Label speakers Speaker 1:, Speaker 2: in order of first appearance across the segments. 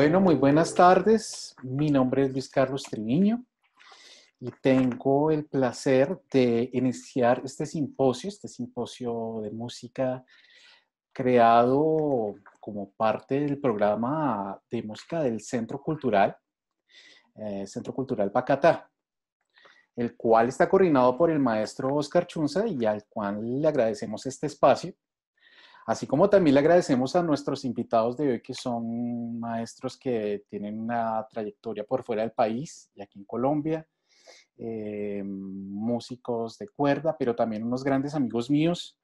Speaker 1: Bueno, muy buenas tardes. Mi nombre es Luis Carlos Triviño y tengo el placer de iniciar este simposio de música creado como parte del programa de música del Centro Cultural Pacatá, el cual está coordinado por el maestro Oscar Chunza y al cual le agradecemos este espacio. Así como también le agradecemos a nuestros invitados de hoy, que son maestros que tienen una trayectoria por fuera del país y aquí en Colombia, músicos de cuerda, pero también unos grandes amigos míos.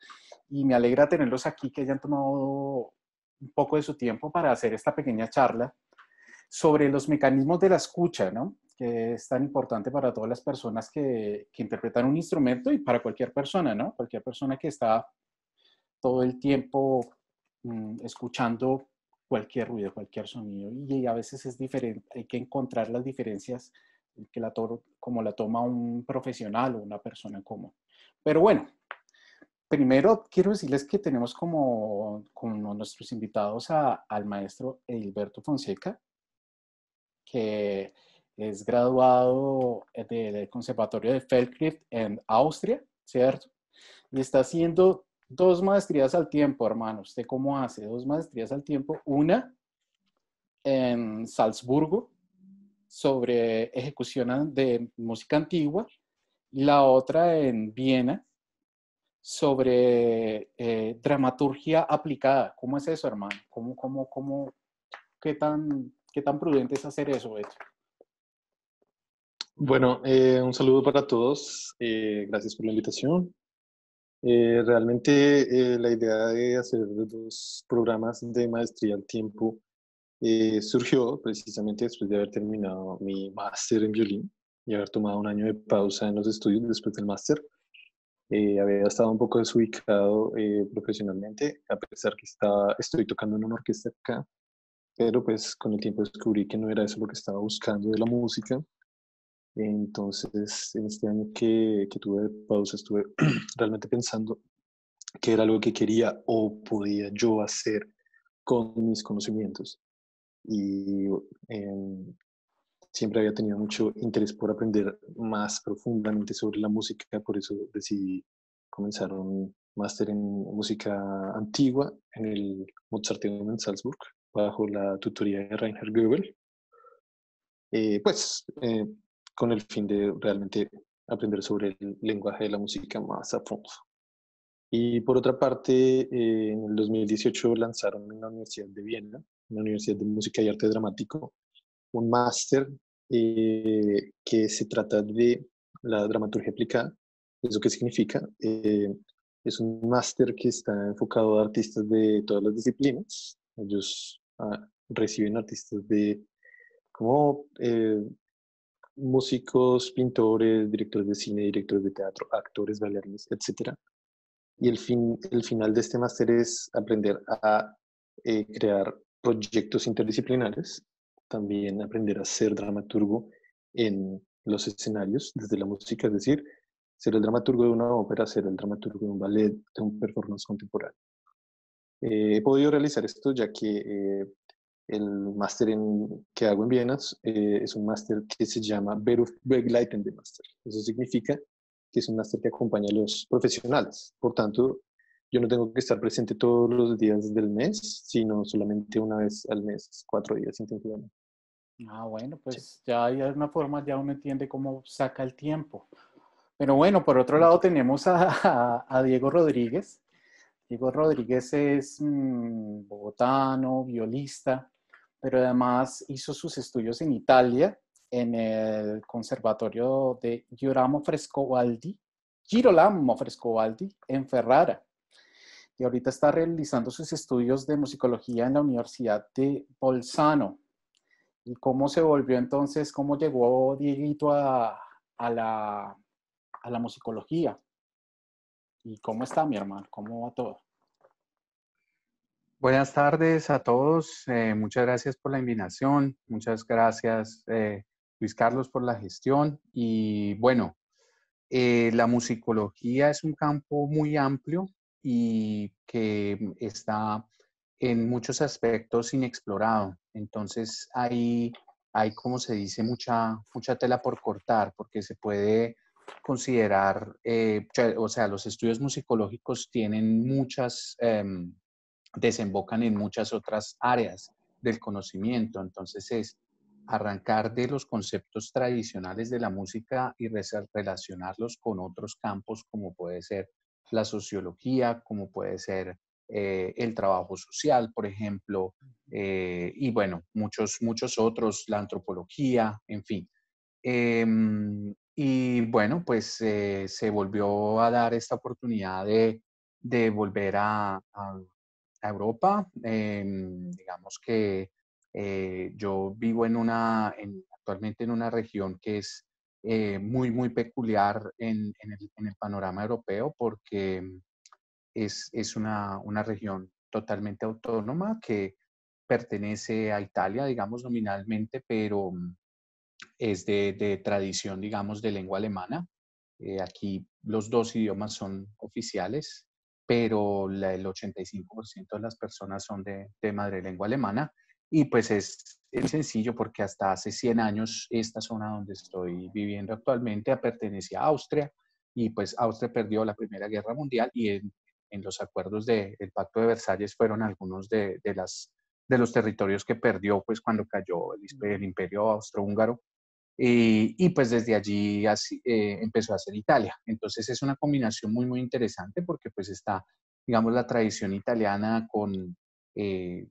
Speaker 1: Y me alegra tenerlos aquí, que hayan tomado un poco de su tiempo para hacer esta pequeña charla sobre los mecanismos de la escucha, ¿no? Que es tan importante para todas las personas que interpretan un instrumento y para cualquier persona, ¿no? Cualquier persona que está todo el tiempo escuchando cualquier ruido, cualquier sonido. Y a veces es diferente, hay que encontrar las diferencias como la toma un profesional o una persona común. Pero bueno, primero quiero decirles que tenemos como nuestros invitados al maestro Edilberto Fonseca, que es graduado del Conservatorio de Feldkirch en Austria, ¿cierto? Y está haciendo 2 maestrías al tiempo, hermano. ¿Usted cómo hace? 2 maestrías al tiempo. Una en Salzburgo sobre ejecución de música antigua y la otra en Viena sobre dramaturgia aplicada. ¿Cómo es eso, hermano? ¿Qué tan prudente es hacer eso, Beto?
Speaker 2: Bueno, un saludo para todos. Gracias por la invitación. Realmente la idea de hacer 2 programas de maestría al tiempo surgió precisamente después de haber terminado mi máster en violín y haber tomado un año de pausa en los estudios después del máster. Había estado un poco desubicado profesionalmente, a pesar que estoy tocando en una orquesta acá, pero pues con el tiempo descubrí que no era eso lo que estaba buscando de la música. Entonces, en este año que tuve de pausa, estuve realmente pensando qué era lo que quería o podía yo hacer con mis conocimientos. Y siempre había tenido mucho interés por aprender más profundamente sobre la música, por eso decidí comenzar un máster en música antigua en el Mozarteum en Salzburg, bajo la tutoría de Reinhard Goebel. Pues con el fin de realmente aprender sobre el lenguaje de la música más a fondo. Y por otra parte, en el 2018 lanzaron en la Universidad de Viena, en la Universidad de Música y Arte Dramático, un máster que se trata de la dramaturgia aplicada. ¿Eso qué significa? Es un máster que está enfocado a artistas de todas las disciplinas. Ellos reciben artistas de como músicos, pintores, directores de cine, directores de teatro, actores, bailarines, etcétera. Y el final de este máster es aprender a crear proyectos interdisciplinares, también aprender a ser dramaturgo en los escenarios desde la música, es decir, ser el dramaturgo de una ópera, ser el dramaturgo de un ballet, de un performance contemporáneo. He podido realizar esto ya que el máster que hago en Viena es un máster que se llama Berufsbegleitende Master. Eso significa que es un máster que acompaña a los profesionales. Por tanto, yo no tengo que estar presente todos los días del mes, sino solamente una vez al mes, 4 días intensivamente.
Speaker 1: Bueno,
Speaker 2: Sí.
Speaker 1: pues ya hay una forma, ya uno entiende cómo saca el tiempo. Pero bueno, por otro lado tenemos a Diego Rodríguez. Diego Rodríguez es bogotano, violista, pero además hizo sus estudios en Italia, en el Conservatorio de Girolamo Frescobaldi, en Ferrara. Y ahorita está realizando sus estudios de musicología en la Universidad de Bolzano. ¿Y cómo se volvió entonces, cómo llegó Dieguito a la musicología? ¿Y cómo está, mi hermano? ¿Cómo va todo?
Speaker 3: Buenas tardes a todos. Muchas gracias por la invitación. Muchas gracias, Luis Carlos, por la gestión. Y bueno, la musicología es un campo muy amplio y que está en muchos aspectos inexplorado. Entonces hay, como se dice, mucha tela por cortar, porque se puede considerar, o sea, los estudios musicológicos tienen desembocan en muchas otras áreas del conocimiento. Entonces es arrancar de los conceptos tradicionales de la música y relacionarlos con otros campos como puede ser la sociología, como puede ser el trabajo social, por ejemplo, y bueno, muchos otros, la antropología, en fin. Y bueno, pues se volvió a dar esta oportunidad de volver a Europa. Digamos que yo vivo actualmente en una región que es muy peculiar en el panorama europeo porque es una región totalmente autónoma que pertenece a Italia, digamos nominalmente, pero es de tradición, digamos, de lengua alemana. Aquí los dos idiomas son oficiales, pero el 85% de las personas son de madre lengua alemana. Y pues es sencillo porque hasta hace 100 años esta zona donde estoy viviendo actualmente pertenecía a Austria y pues Austria perdió la Primera Guerra Mundial y en los acuerdos del Pacto de Versalles fueron algunos de los territorios que perdió pues cuando cayó el Imperio Austrohúngaro y pues desde allí empezó a ser Italia. Entonces es una combinación muy interesante porque pues está, digamos, la tradición italiana con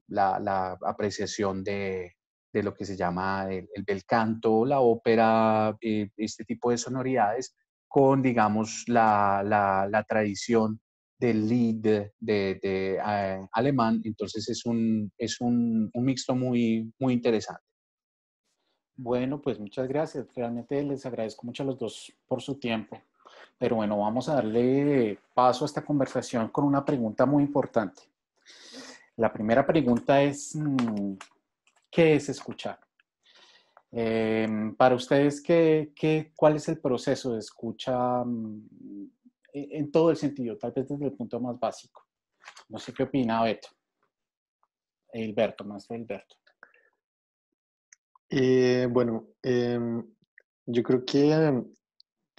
Speaker 3: la apreciación de lo que se llama el bel canto, la ópera, este tipo de sonoridades, con, digamos, la tradición del Lied alemán. Entonces es un mixto muy interesante.
Speaker 1: Bueno, pues muchas gracias. Realmente les agradezco mucho a los dos por su tiempo. Pero bueno, vamos a darle paso a esta conversación con una pregunta muy importante. La primera pregunta es, ¿qué es escuchar? Para ustedes, ¿cuál es el proceso de escucha en todo el sentido, tal vez desde el punto más básico? No sé qué opina Beto. Maestro Hilberto.
Speaker 2: Bueno, yo creo que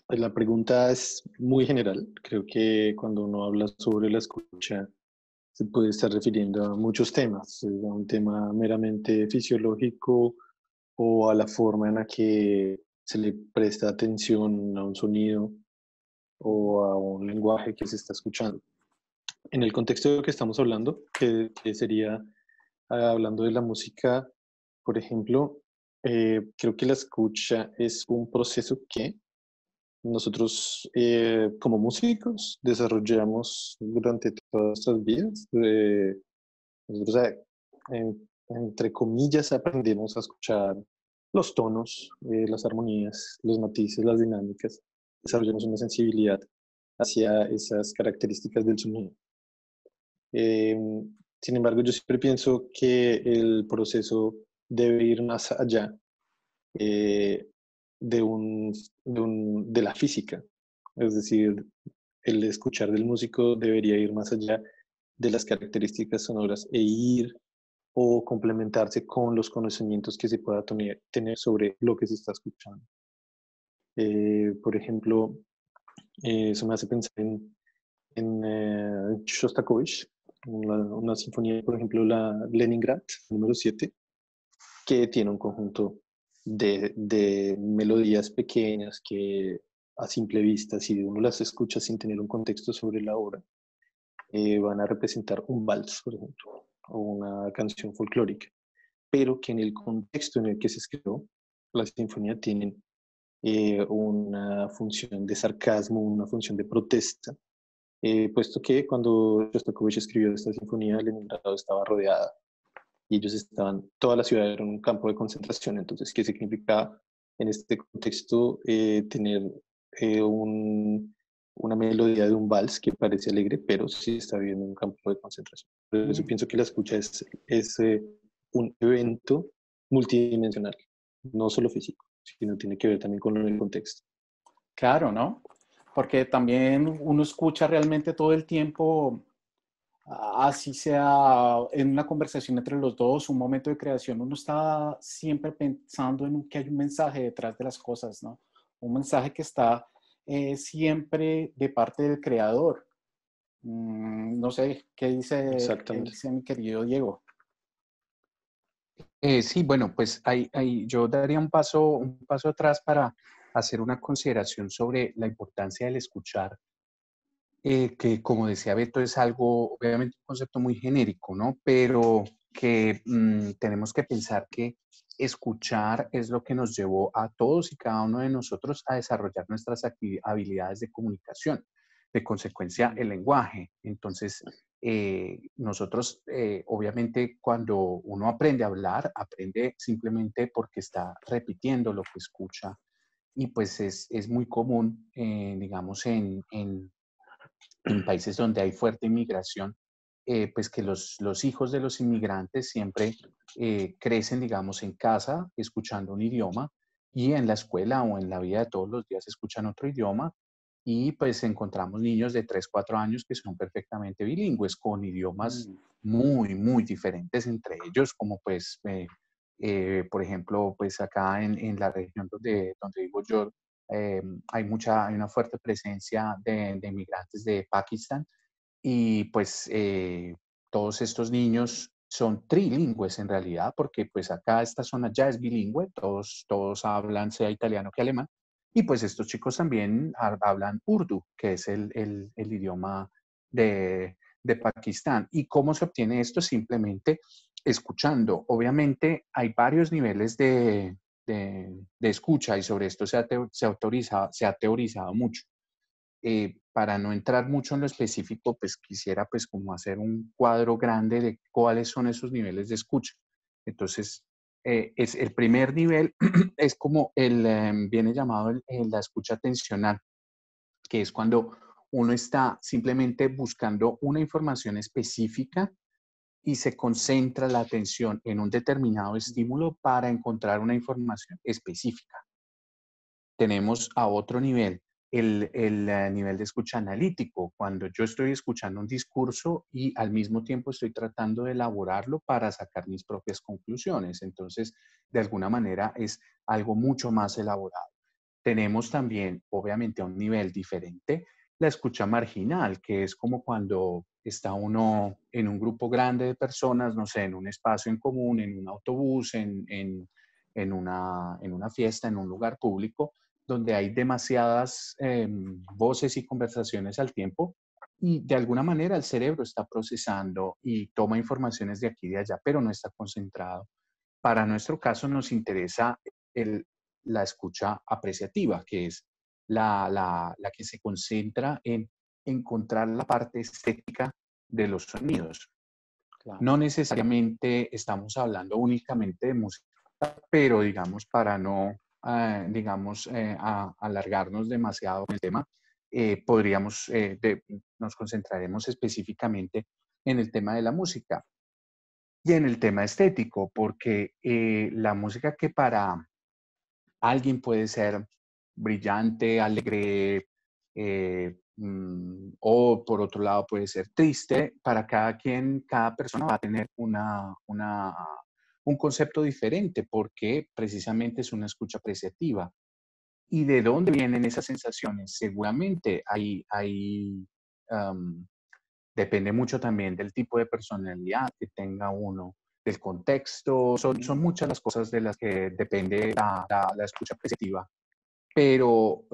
Speaker 2: la pregunta es muy general. Creo que cuando uno habla sobre la escucha, se puede estar refiriendo a muchos temas, a un tema meramente fisiológico o a la forma en la que se le presta atención a un sonido o a un lenguaje que se está escuchando. En el contexto de lo que estamos hablando, que sería hablando de la música, por ejemplo, creo que la escucha es un proceso que nosotros como músicos desarrollamos durante todas nuestras vidas. Nosotros, entre comillas, aprendemos a escuchar los tonos, las armonías, los matices, las dinámicas. Desarrollamos una sensibilidad hacia esas características del sonido. Eh, Sin embargo, yo siempre pienso que el proceso debe ir más allá eh, de la física. Es decir, el escuchar del músico debería ir más allá de las características sonoras e ir o complementarse con los conocimientos que se pueda tener sobre lo que se está escuchando. Por ejemplo, eso me hace pensar en Shostakovich, una sinfonía, por ejemplo, la Leningrad, número 7, que tiene un conjunto de melodías pequeñas que a simple vista, si uno las escucha sin tener un contexto sobre la obra, van a representar un vals, por ejemplo, o una canción folclórica, pero que en el contexto en el que se escribió, la sinfonía tienen una función de sarcasmo, una función de protesta, puesto que cuando Shostakovich escribió esta sinfonía, Leningrado estaba rodeada y ellos estaban, toda la ciudad era un campo de concentración. Entonces, ¿qué significa en este contexto tener una melodía de un vals que parece alegre, pero sí está viviendo un campo de concentración? Por eso pienso que la escucha es un evento multidimensional, no solo físico, sino tiene que ver también con el contexto.
Speaker 1: Claro, ¿no? Porque también uno escucha realmente todo el tiempo así sea en una conversación entre los dos, un momento de creación, uno está siempre pensando en que hay un mensaje detrás de las cosas, ¿no? Un mensaje que está siempre de parte del creador. No sé, qué
Speaker 2: Exactamente.
Speaker 1: dice mi querido Diego?
Speaker 3: Sí, bueno, pues yo daría un paso atrás para hacer una consideración sobre la importancia del escuchar, que como decía Beto es algo, obviamente un concepto muy genérico, ¿no? Pero que tenemos que pensar que escuchar es lo que nos llevó a todos y cada uno de nosotros a desarrollar nuestras habilidades de comunicación, de consecuencia el lenguaje. Entonces, nosotros, obviamente, cuando uno aprende a hablar, aprende simplemente porque está repitiendo lo que escucha y pues es muy común, digamos, en países donde hay fuerte inmigración, pues que los hijos de los inmigrantes siempre crecen, digamos, en casa escuchando un idioma y en la escuela o en la vida de todos los días escuchan otro idioma y pues encontramos niños de 3 4 años que son perfectamente bilingües con idiomas
Speaker 1: Mm,
Speaker 3: muy, muy diferentes entre ellos, como pues, por ejemplo, pues acá en la región donde vivo yo, eh, hay una fuerte presencia de inmigrantes de Pakistán y pues todos estos niños son trilingües en realidad, porque pues acá esta zona ya es bilingüe, todos hablan sea italiano que alemán, y pues estos chicos también hablan urdu, que es el idioma de Pakistán. ¿Y cómo se obtiene esto? Simplemente escuchando. Obviamente hay varios niveles de escucha y sobre esto se ha teorizado mucho. Para no entrar mucho en lo específico, pues quisiera pues como hacer un cuadro grande de cuáles son esos niveles de escucha. Entonces, es el primer nivel es como viene llamado la escucha atencional, que es cuando uno está simplemente buscando una información específica y se concentra la atención en un determinado estímulo para encontrar una información específica. Tenemos a otro nivel, el nivel de escucha analítico, cuando yo estoy escuchando un discurso y al mismo tiempo estoy tratando de elaborarlo para sacar mis propias conclusiones. Entonces, de alguna manera es algo mucho más elaborado. Tenemos también, obviamente, a un nivel diferente, la escucha marginal, que es como cuando está uno en un grupo grande de personas, no sé, en un espacio en común, en un autobús, en una fiesta, en un lugar público, donde hay demasiadas voces y conversaciones al tiempo y de alguna manera el cerebro está procesando y toma informaciones de aquí y de allá, pero no está concentrado. Para nuestro caso nos interesa el, la escucha apreciativa, que es la que se concentra en encontrar la parte estética de los sonidos.
Speaker 1: claro.
Speaker 3: No necesariamente estamos hablando únicamente de música, pero digamos, para no, digamos, alargarnos demasiado con el tema, nos concentraremos específicamente en el tema de la música y en el tema estético, porque la música que para alguien puede ser brillante, alegre, o por otro lado puede ser triste. Para cada quien, cada persona va a tener un concepto diferente porque precisamente es una escucha apreciativa. ¿Y de dónde vienen esas sensaciones? Seguramente um, depende mucho también del tipo de personalidad que tenga uno, del contexto. Son muchas las cosas de las que depende la escucha apreciativa, pero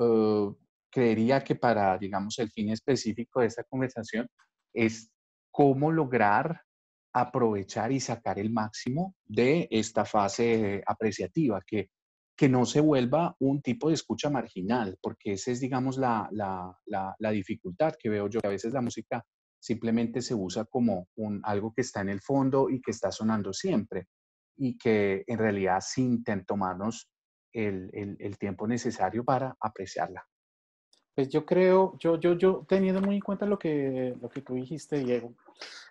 Speaker 3: creería que para, digamos, el fin específico de esta conversación es cómo lograr aprovechar y sacar el máximo de esta fase apreciativa, que no se vuelva un tipo de escucha marginal, porque esa es, digamos, la dificultad que veo yo, que a veces la música simplemente se usa como algo que está en el fondo y que está sonando siempre, y que en realidad sin tomarnos el tiempo necesario para apreciarla.
Speaker 1: Pues yo creo, yo teniendo muy en cuenta lo que tú dijiste, Diego,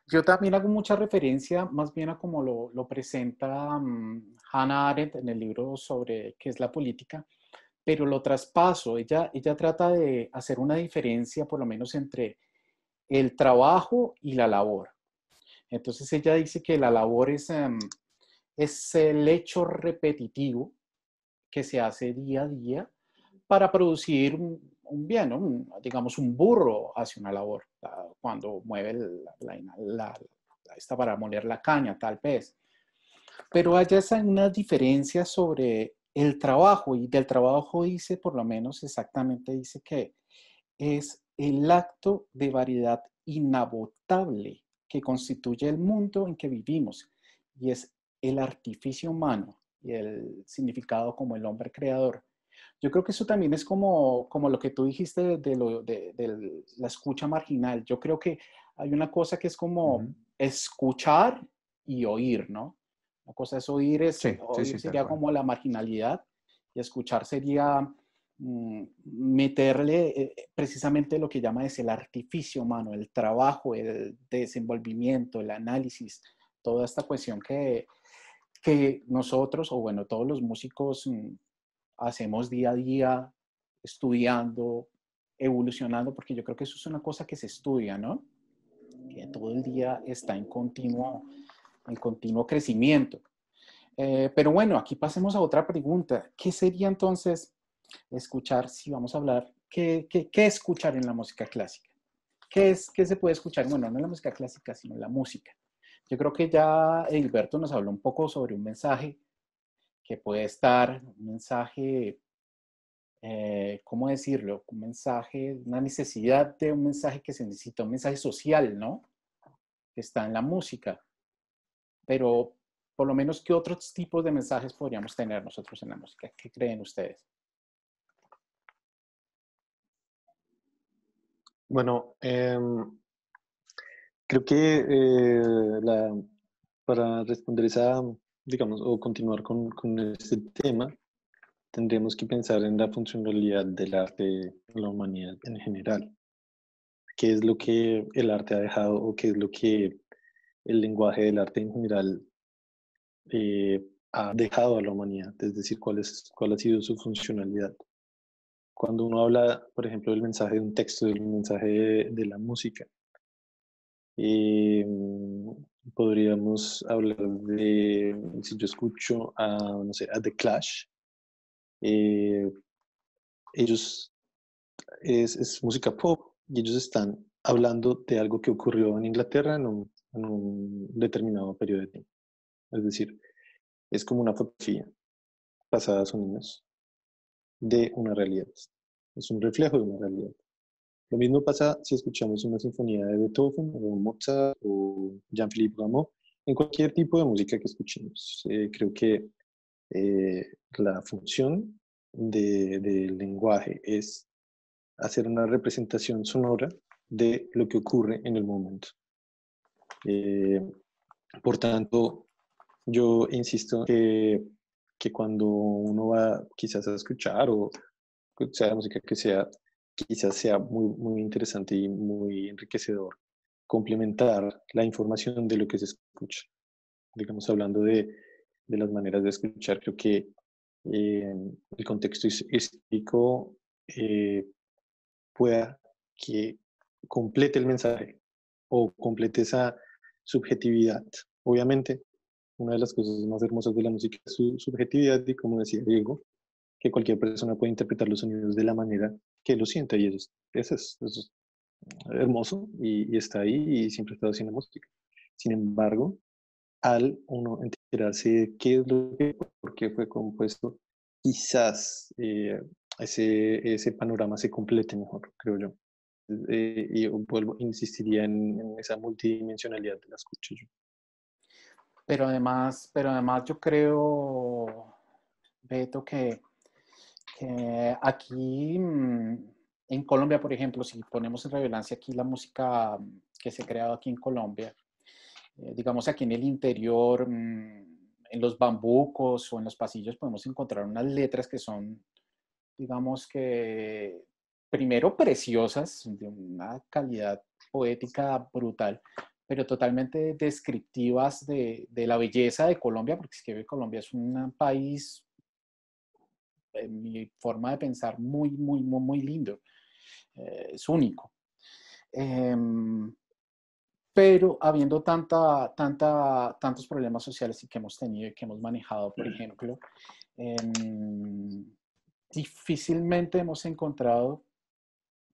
Speaker 1: yo también hago mucha referencia más bien a cómo lo presenta Hannah Arendt en el libro sobre qué es la política, pero lo traspaso. Ella trata de hacer una diferencia, por lo menos entre el trabajo y la labor. Entonces ella dice que la labor es el hecho repetitivo que se hace día a día para producir un bien, ¿no? Digamos, un burro hace una labor cuando mueve esta para moler la caña, tal vez. Pero hay una diferencia sobre el trabajo, y del trabajo dice, por lo menos exactamente dice que es el acto de variedad inagotable que constituye el mundo en que vivimos, y es el artificio humano y el significado como el hombre creador. Yo creo que eso también es como lo que tú dijiste de la escucha marginal. Yo creo que hay una cosa que es como escuchar y oír, ¿no? Una cosa es oír,
Speaker 3: Sí, sí,
Speaker 1: oír
Speaker 3: sí, tal
Speaker 1: sería
Speaker 3: cual.
Speaker 1: como la marginalidad, y escuchar sería meterle precisamente lo que llama es el artificio humano, el trabajo, el desenvolvimiento, el análisis, toda esta cuestión que nosotros, o bueno, todos los músicos hacemos día a día, estudiando, evolucionando, porque yo creo que eso es una cosa que se estudia, ¿no? Que todo el día está en continuo crecimiento. Pero bueno, aquí pasemos a otra pregunta. ¿Qué sería entonces escuchar, si vamos a hablar, qué escuchar en la música clásica? ¿Qué se puede escuchar? Bueno, no en la música clásica, sino en la música. Yo creo que ya Egilberto nos habló un poco sobre un mensaje que puede estar, un mensaje, ¿cómo decirlo? Un mensaje, una necesidad de un mensaje que se necesita, un mensaje social, ¿no? Que está en la música. Pero, por lo menos, ¿qué otros tipos de mensajes podríamos tener nosotros en la música? ¿Qué creen ustedes?
Speaker 2: Bueno, creo que para responder esa, digamos, o continuar con este tema, tendríamos que pensar en la funcionalidad del arte en la humanidad en general. ¿Qué es lo que el arte ha dejado o qué es lo que el lenguaje del arte en general ha dejado a la humanidad? Es decir, cuál ha sido su funcionalidad. Cuando uno habla, por ejemplo, del mensaje de un texto, del mensaje de la música, eh, podríamos hablar de, si yo escucho a, no sé, a The Clash, eh, ellos es música pop y ellos están hablando de algo que ocurrió en Inglaterra en un determinado periodo de tiempo. Es decir, es como una fotografía pasada a sonidos de una realidad. Es un reflejo de una realidad. Lo mismo pasa si escuchamos una sinfonía de Beethoven o Mozart o Jean-Philippe Rameau, en cualquier tipo de música que escuchemos. Creo que eh, la función del lenguaje es hacer una representación sonora de lo que ocurre en el momento. Eh, por tanto, yo insisto que cuando uno va quizás a escuchar o sea la música que sea, quizás sea muy interesante y muy enriquecedor complementar la información de lo que se escucha. Digamos, hablando de las maneras de escuchar, creo que el contexto histórico pueda que complete el mensaje o complete esa subjetividad. Obviamente, una de las cosas más hermosas de la música es su subjetividad y como decía Diego, que cualquier persona puede interpretar los sonidos de la manera que lo sienta y eso es hermoso y está ahí y siempre ha estado haciendo música. Sin embargo, al uno enterarse de qué es lo que, por qué fue compuesto, quizás ese panorama se complete mejor, creo yo. Y vuelvo, insistiría en esa multidimensionalidad de la escucha yo.
Speaker 1: Pero además yo creo, Beto, que aquí en Colombia, por ejemplo, si ponemos en relevancia aquí la música que se ha creado aquí en Colombia, digamos aquí en el interior, en los bambucos o en los pasillos podemos encontrar unas letras que son, digamos que, primero preciosas, de una calidad poética brutal, pero totalmente descriptivas de la belleza de Colombia, porque es que Colombia es un país, en mi forma de pensar, muy, muy, muy, muy lindo. Es único. Em, pero habiendo tantos problemas sociales y que hemos tenido y que hemos manejado, por ejemplo, em, difícilmente hemos encontrado,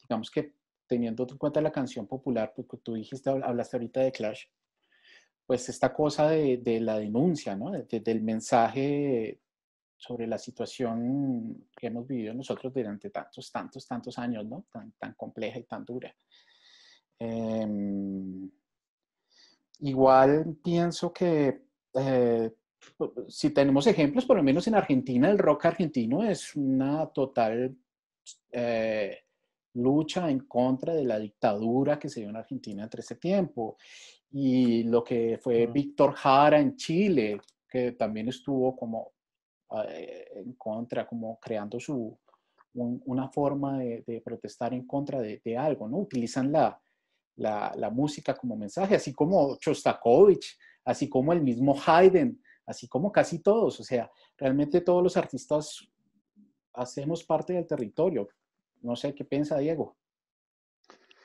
Speaker 1: digamos que teniendo en cuenta la canción popular, porque tú dijiste, hablaste ahorita de Clash, pues esta cosa de la denuncia, ¿no? Del mensaje sobre la situación que hemos vivido nosotros durante tantos años, ¿no? Tan compleja y tan dura. Eh, Igual pienso que si tenemos ejemplos, por lo menos en Argentina, el rock argentino es una total eh, lucha en contra de la dictadura que se dio en Argentina entre ese tiempo. Y lo que fue Víctor Jara en Chile, que también estuvo como en contra, como creando una forma de protestar en contra de algo, ¿no? Utilizan la música como mensaje, así como Shostakovich, así como el mismo Haydn, así como casi todos. O sea, realmente todos los artistas hacemos parte del territorio. No sé qué piensa Diego.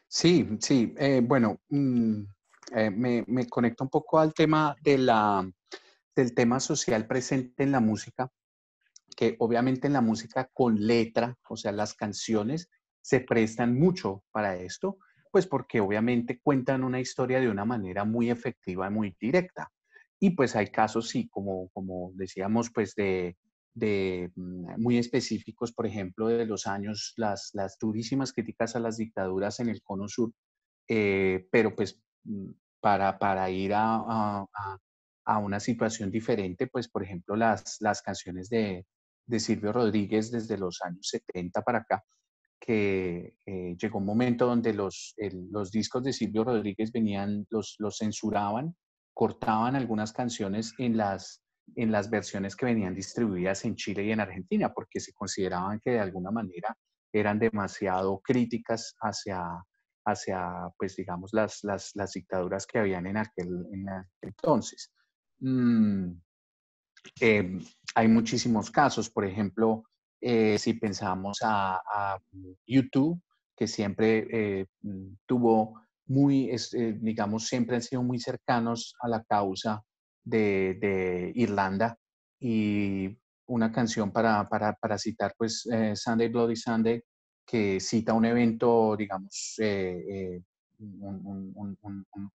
Speaker 3: Sí, sí. Bueno, me conecto un poco al tema del tema social presente en la música, que obviamente en la música con letra, o sea, las canciones se prestan mucho para esto, pues porque obviamente cuentan una historia de una manera muy efectiva y muy directa. Y pues hay casos, sí, como decíamos, pues de muy específicos, por ejemplo, de los años, las durísimas críticas a las dictaduras en el Cono Sur, pero pues para ir a una situación diferente, pues por ejemplo las canciones de Silvio Rodríguez desde los años 70 para acá, que llegó un momento donde los discos de Silvio Rodríguez los censuraban, cortaban algunas canciones en las versiones que venían distribuidas en Chile y en Argentina, porque se consideraban que de alguna manera eran demasiado críticas hacia pues digamos, las dictaduras que habían en aquel entonces. Mm, eh, Hay muchísimos casos, por ejemplo, si pensamos a YouTube, que siempre tuvo digamos, siempre han sido muy cercanos a la causa de Irlanda, y una canción para citar, pues, Sunday Bloody Sunday, que cita un evento, digamos,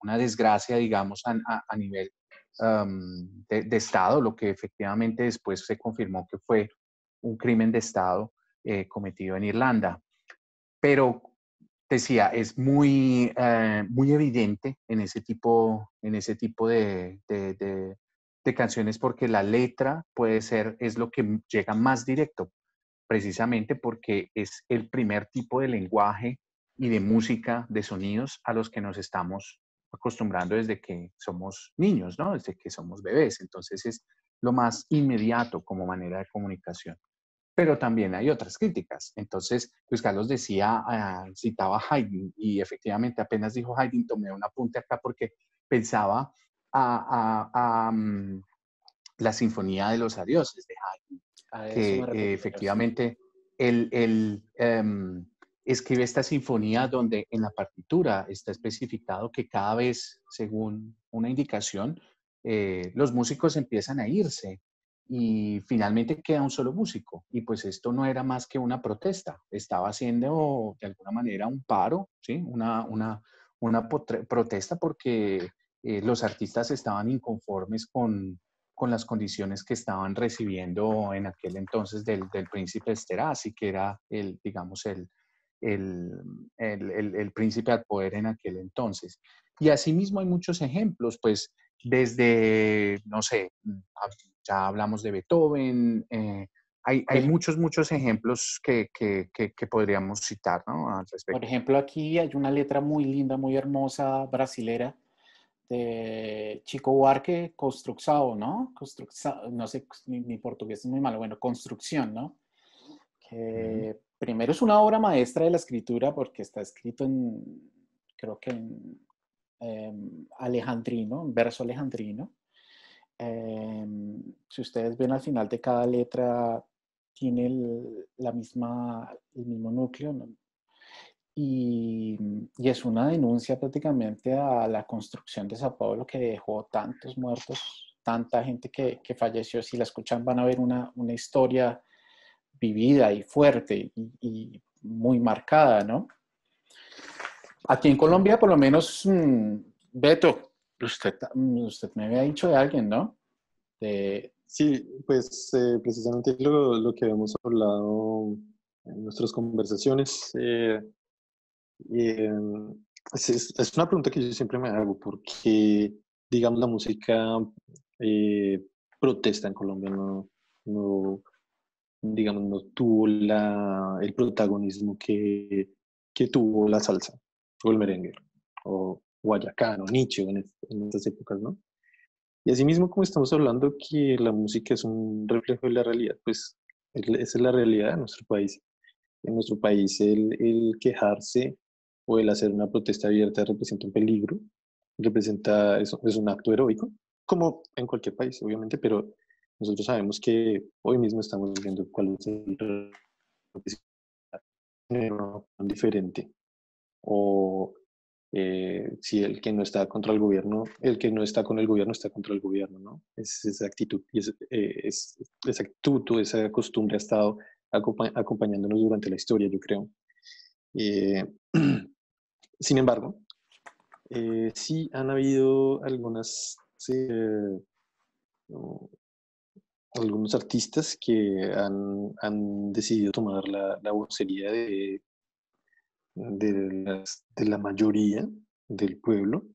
Speaker 3: una desgracia, digamos, a nivel de Estado, lo que efectivamente después se confirmó que fue un crimen de Estado cometido en Irlanda. Pero decía, es muy evidente en ese tipo de canciones, porque la letra es lo que llega más directo, precisamente porque es el primer tipo de lenguaje y de música, de sonidos a los que nos estamos acostumbrando desde que somos niños, ¿no? Desde que somos bebés. Entonces es lo más inmediato como manera de comunicación. Pero también hay otras críticas. Entonces, Luis Carlos decía, citaba a Haydn, y efectivamente apenas dijo Haydn, tomé un apunte acá porque pensaba a la Sinfonía de los Adioses de Haydn,
Speaker 1: A eso me
Speaker 3: que
Speaker 1: refería yo, sí.
Speaker 3: efectivamente él escribe esta sinfonía donde en la partitura está especificado que cada vez, según una indicación, los músicos empiezan a irse y finalmente queda un solo músico. Y pues esto no era más que una protesta, estaba haciendo de alguna manera un paro, ¿sí? Protesta porque los artistas estaban inconformes con las condiciones que estaban recibiendo en aquel entonces del príncipe Esterhazy, que era digamos, el, el príncipe al poder en aquel entonces. Y asimismo hay muchos ejemplos, pues desde, no sé, ya hablamos de Beethoven, hay muchos ejemplos que podríamos citar, ¿no? Al
Speaker 1: Por
Speaker 3: respecto.
Speaker 1: ejemplo, aquí hay una letra muy linda, muy hermosa, brasilera, de Chico Buarque, Construxao, ¿no? No sé, mi portugués es muy malo, bueno, Construcción, ¿no?
Speaker 3: Ujú.
Speaker 1: Que primero es una obra maestra de la escritura porque está escrito creo que alejandrino, en verso alejandrino. Si ustedes ven al final de cada letra, tiene el mismo núcleo, ¿no? y es una denuncia prácticamente a la construcción de Sao Paulo que dejó tantos muertos, tanta gente que falleció. Si la escuchan van a ver una historia vivida y fuerte y muy marcada, ¿no? Aquí en Colombia, por lo menos, Beto, usted me había dicho de alguien, ¿no? De,
Speaker 2: Sí, pues precisamente lo que hemos hablado en nuestras conversaciones, eh, es una pregunta que yo siempre me hago, porque, digamos, la música eh, protesta en Colombia no, digamos, no tuvo el protagonismo que tuvo la salsa o el merengue o Guayacán o Nicho en estas épocas, ¿no? Y asimismo, como estamos hablando que la música es un reflejo de la realidad, pues esa es la realidad de nuestro país. En nuestro país el quejarse o el hacer una protesta abierta representa un peligro, representa, es un acto heroico, como en cualquier país, obviamente, pero nosotros sabemos que hoy mismo estamos viendo cuál es el representante diferente. O si el que no está contra el gobierno, el que no está con el gobierno está contra el gobierno, ¿no? Es esa actitud y esa actitud o esa costumbre ha estado acompañándonos durante la historia, yo creo. Eh, Sin embargo, sí han habido no, algunos artistas que han decidido tomar la vocería de la mayoría del pueblo.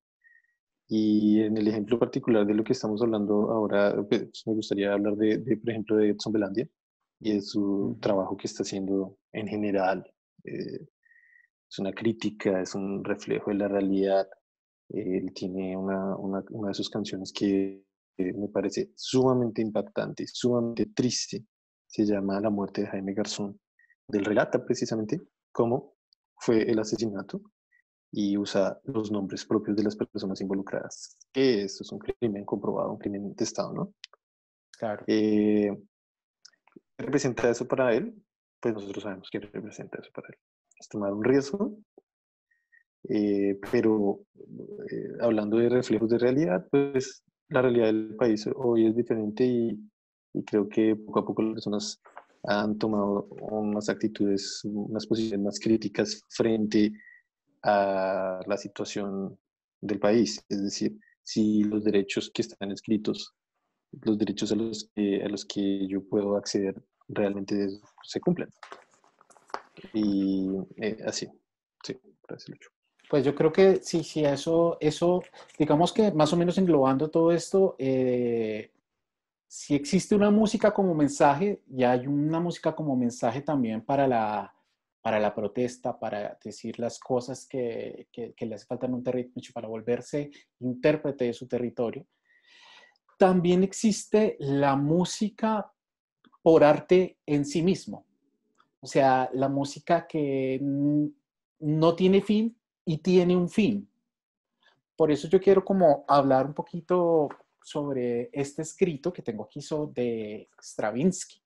Speaker 2: Y en el ejemplo particular de lo que estamos hablando ahora, pues, me gustaría hablar por ejemplo, de Edson Belandia y de su
Speaker 1: Ujú.
Speaker 2: trabajo que está haciendo en general. Es una crítica, es un reflejo de la realidad. Él tiene una de sus canciones que me parece sumamente impactante, sumamente triste. Se llama La muerte de Jaime Garzón. Del relata precisamente cómo fue el asesinato y usa los nombres propios de las personas involucradas. Que esto es un crimen comprobado, un crimen de Estado, ¿no?
Speaker 1: claro.
Speaker 2: ¿Qué representa eso para él? Pues nosotros sabemos que representa eso para él. Es tomar un riesgo, pero hablando de reflejos de realidad, pues la realidad del país hoy es diferente y creo que poco a poco las personas han tomado unas actitudes, unas posiciones más críticas frente a la situación del país. Es decir, si los derechos que están escritos, los derechos a los que yo puedo acceder realmente se cumplen. Y así, sí, gracias, Lucho.
Speaker 1: Pues yo creo que sí, sí, eso, digamos que más o menos englobando todo esto, si existe una música como mensaje, y hay una música como mensaje también para la protesta, para decir las cosas que le hace falta en un territorio, para volverse intérprete de su territorio. También existe la música por arte en sí mismo. O sea, la música que no tiene fin y tiene un fin. Por eso yo quiero como hablar un poquito sobre este escrito que tengo aquí de Stravinsky.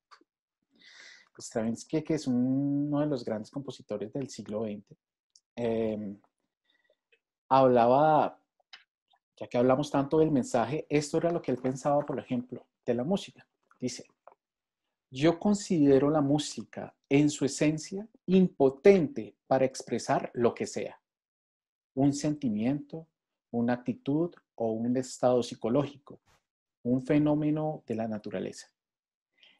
Speaker 1: Stravinsky, que es uno de los grandes compositores del siglo XX, eh, hablaba, ya que hablamos tanto del mensaje, esto era lo que él pensaba, por ejemplo, de la música. Dice, yo considero la música en su esencia impotente para expresar lo que sea, un sentimiento, una actitud o un estado psicológico, un fenómeno de la naturaleza.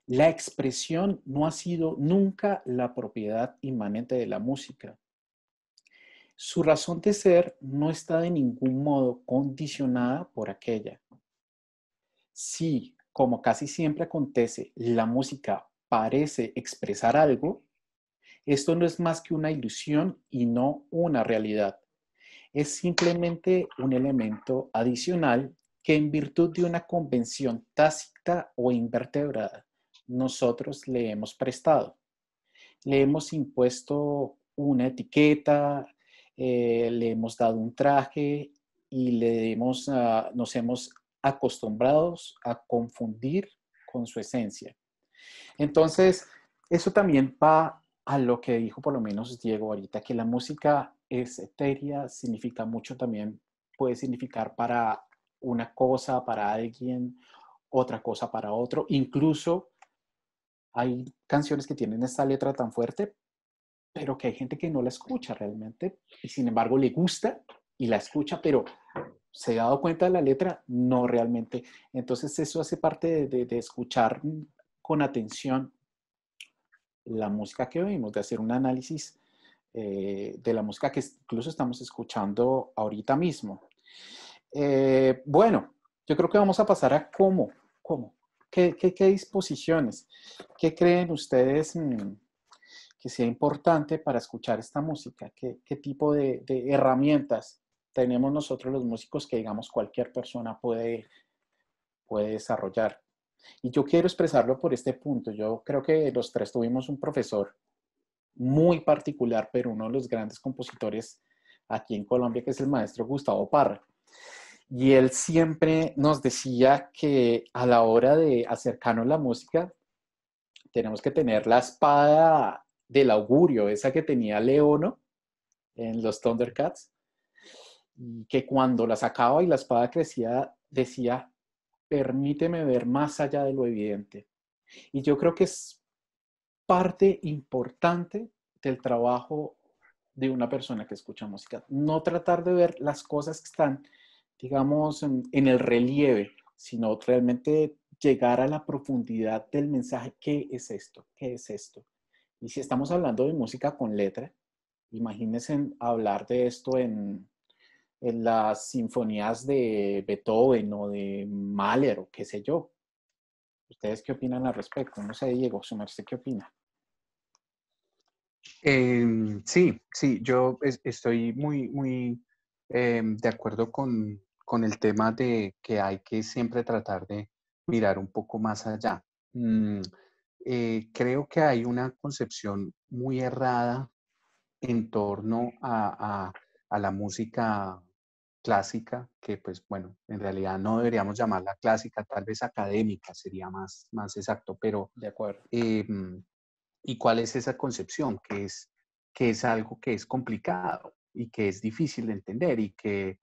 Speaker 1: La expresión no ha sido nunca la propiedad inmanente de la música. Su razón de ser no está de ningún modo condicionada por aquella. Si, como casi siempre acontece, la música parece expresar algo, esto no es más que una ilusión y no una realidad. Es simplemente un elemento adicional que en virtud de una convención tácita o invertebrada nosotros le hemos prestado. Le hemos impuesto una etiqueta, le hemos dado un traje y nos hemos acostumbrados a confundir con su esencia. Entonces, eso también va a lo que dijo por lo menos Diego ahorita, que la música es etérea, significa mucho también, puede significar para una cosa, para alguien, otra cosa para otro. Incluso hay canciones que tienen esta letra tan fuerte, pero que hay gente que no la escucha realmente y sin embargo le gusta y la escucha, pero se ha dado cuenta de la letra, no realmente. Entonces eso hace parte de escuchar con atención la música que oímos, de hacer un análisis de la música que incluso estamos escuchando ahorita mismo. Bueno, yo creo que vamos a pasar a cómo, qué disposiciones, qué creen ustedes que sea importante para escuchar esta música, qué tipo de herramientas tenemos nosotros los músicos que digamos cualquier persona puede desarrollar. Y yo quiero expresarlo por este punto. Yo creo que los tres tuvimos un profesor muy particular, pero uno de los grandes compositores aquí en Colombia, que es el maestro Gustavo Parra. Y él siempre nos decía que a la hora de acercarnos a la música, tenemos que tener la espada del augurio, esa que tenía Leono en los Thundercats, y que cuando la sacaba y la espada crecía, decía, permíteme ver más allá de lo evidente. Y yo creo que es parte importante del trabajo de una persona que escucha música. No tratar de ver las cosas que están, digamos, en el relieve, sino realmente llegar a la profundidad del mensaje. ¿Qué es esto? ¿Qué es esto? Y si estamos hablando de música con letra, imagínense hablar de esto en las sinfonías de Beethoven o de Mahler o qué sé yo. ¿Ustedes qué opinan al respecto? No sé, Diego, su merced, ¿qué opina?
Speaker 3: Sí, yo estoy muy de acuerdo con el tema de que hay que siempre tratar de mirar un poco más allá. Mm, Creo que hay una concepción muy errada en torno a la música clásica, que pues bueno, en realidad no deberíamos llamarla clásica, tal vez académica sería más exacto, pero
Speaker 1: De acuerdo.
Speaker 3: ¿y cuál es esa concepción? Que es algo que es complicado y que es difícil de entender y que,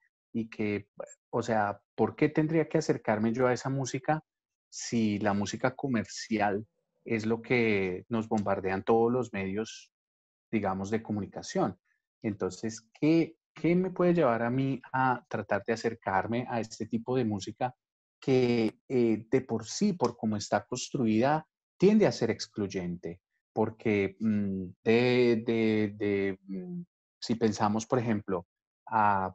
Speaker 3: o sea, ¿por qué tendría que acercarme yo a esa música si la música comercial es lo que nos bombardean todos los medios, digamos, de comunicación? Entonces, ¿qué me puede llevar a mí a tratar de acercarme a este tipo de música que de por sí, por cómo está construida, tiende a ser excluyente? Porque si pensamos, por ejemplo, a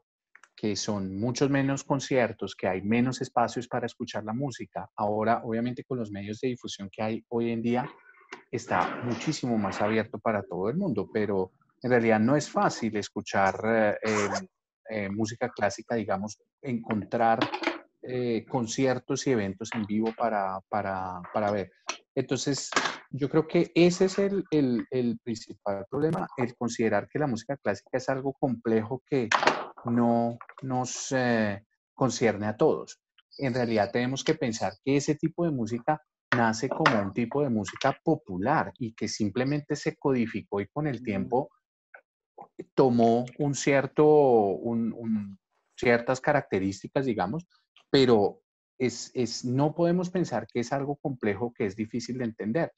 Speaker 3: que son muchos menos conciertos, que hay menos espacios para escuchar la música. Ahora, obviamente, con los medios de difusión que hay hoy en día, está muchísimo más abierto para todo el mundo, pero en realidad no es fácil escuchar música clásica, digamos, encontrar conciertos y eventos en vivo para ver. Entonces, yo creo que ese es el principal problema, el considerar que la música clásica es algo complejo que no nos concierne a todos. En realidad tenemos que pensar que ese tipo de música nace como un tipo de música popular y que simplemente se codificó y con el tiempo tomó ciertas características, digamos, pero no podemos pensar que es algo complejo que es difícil de entender.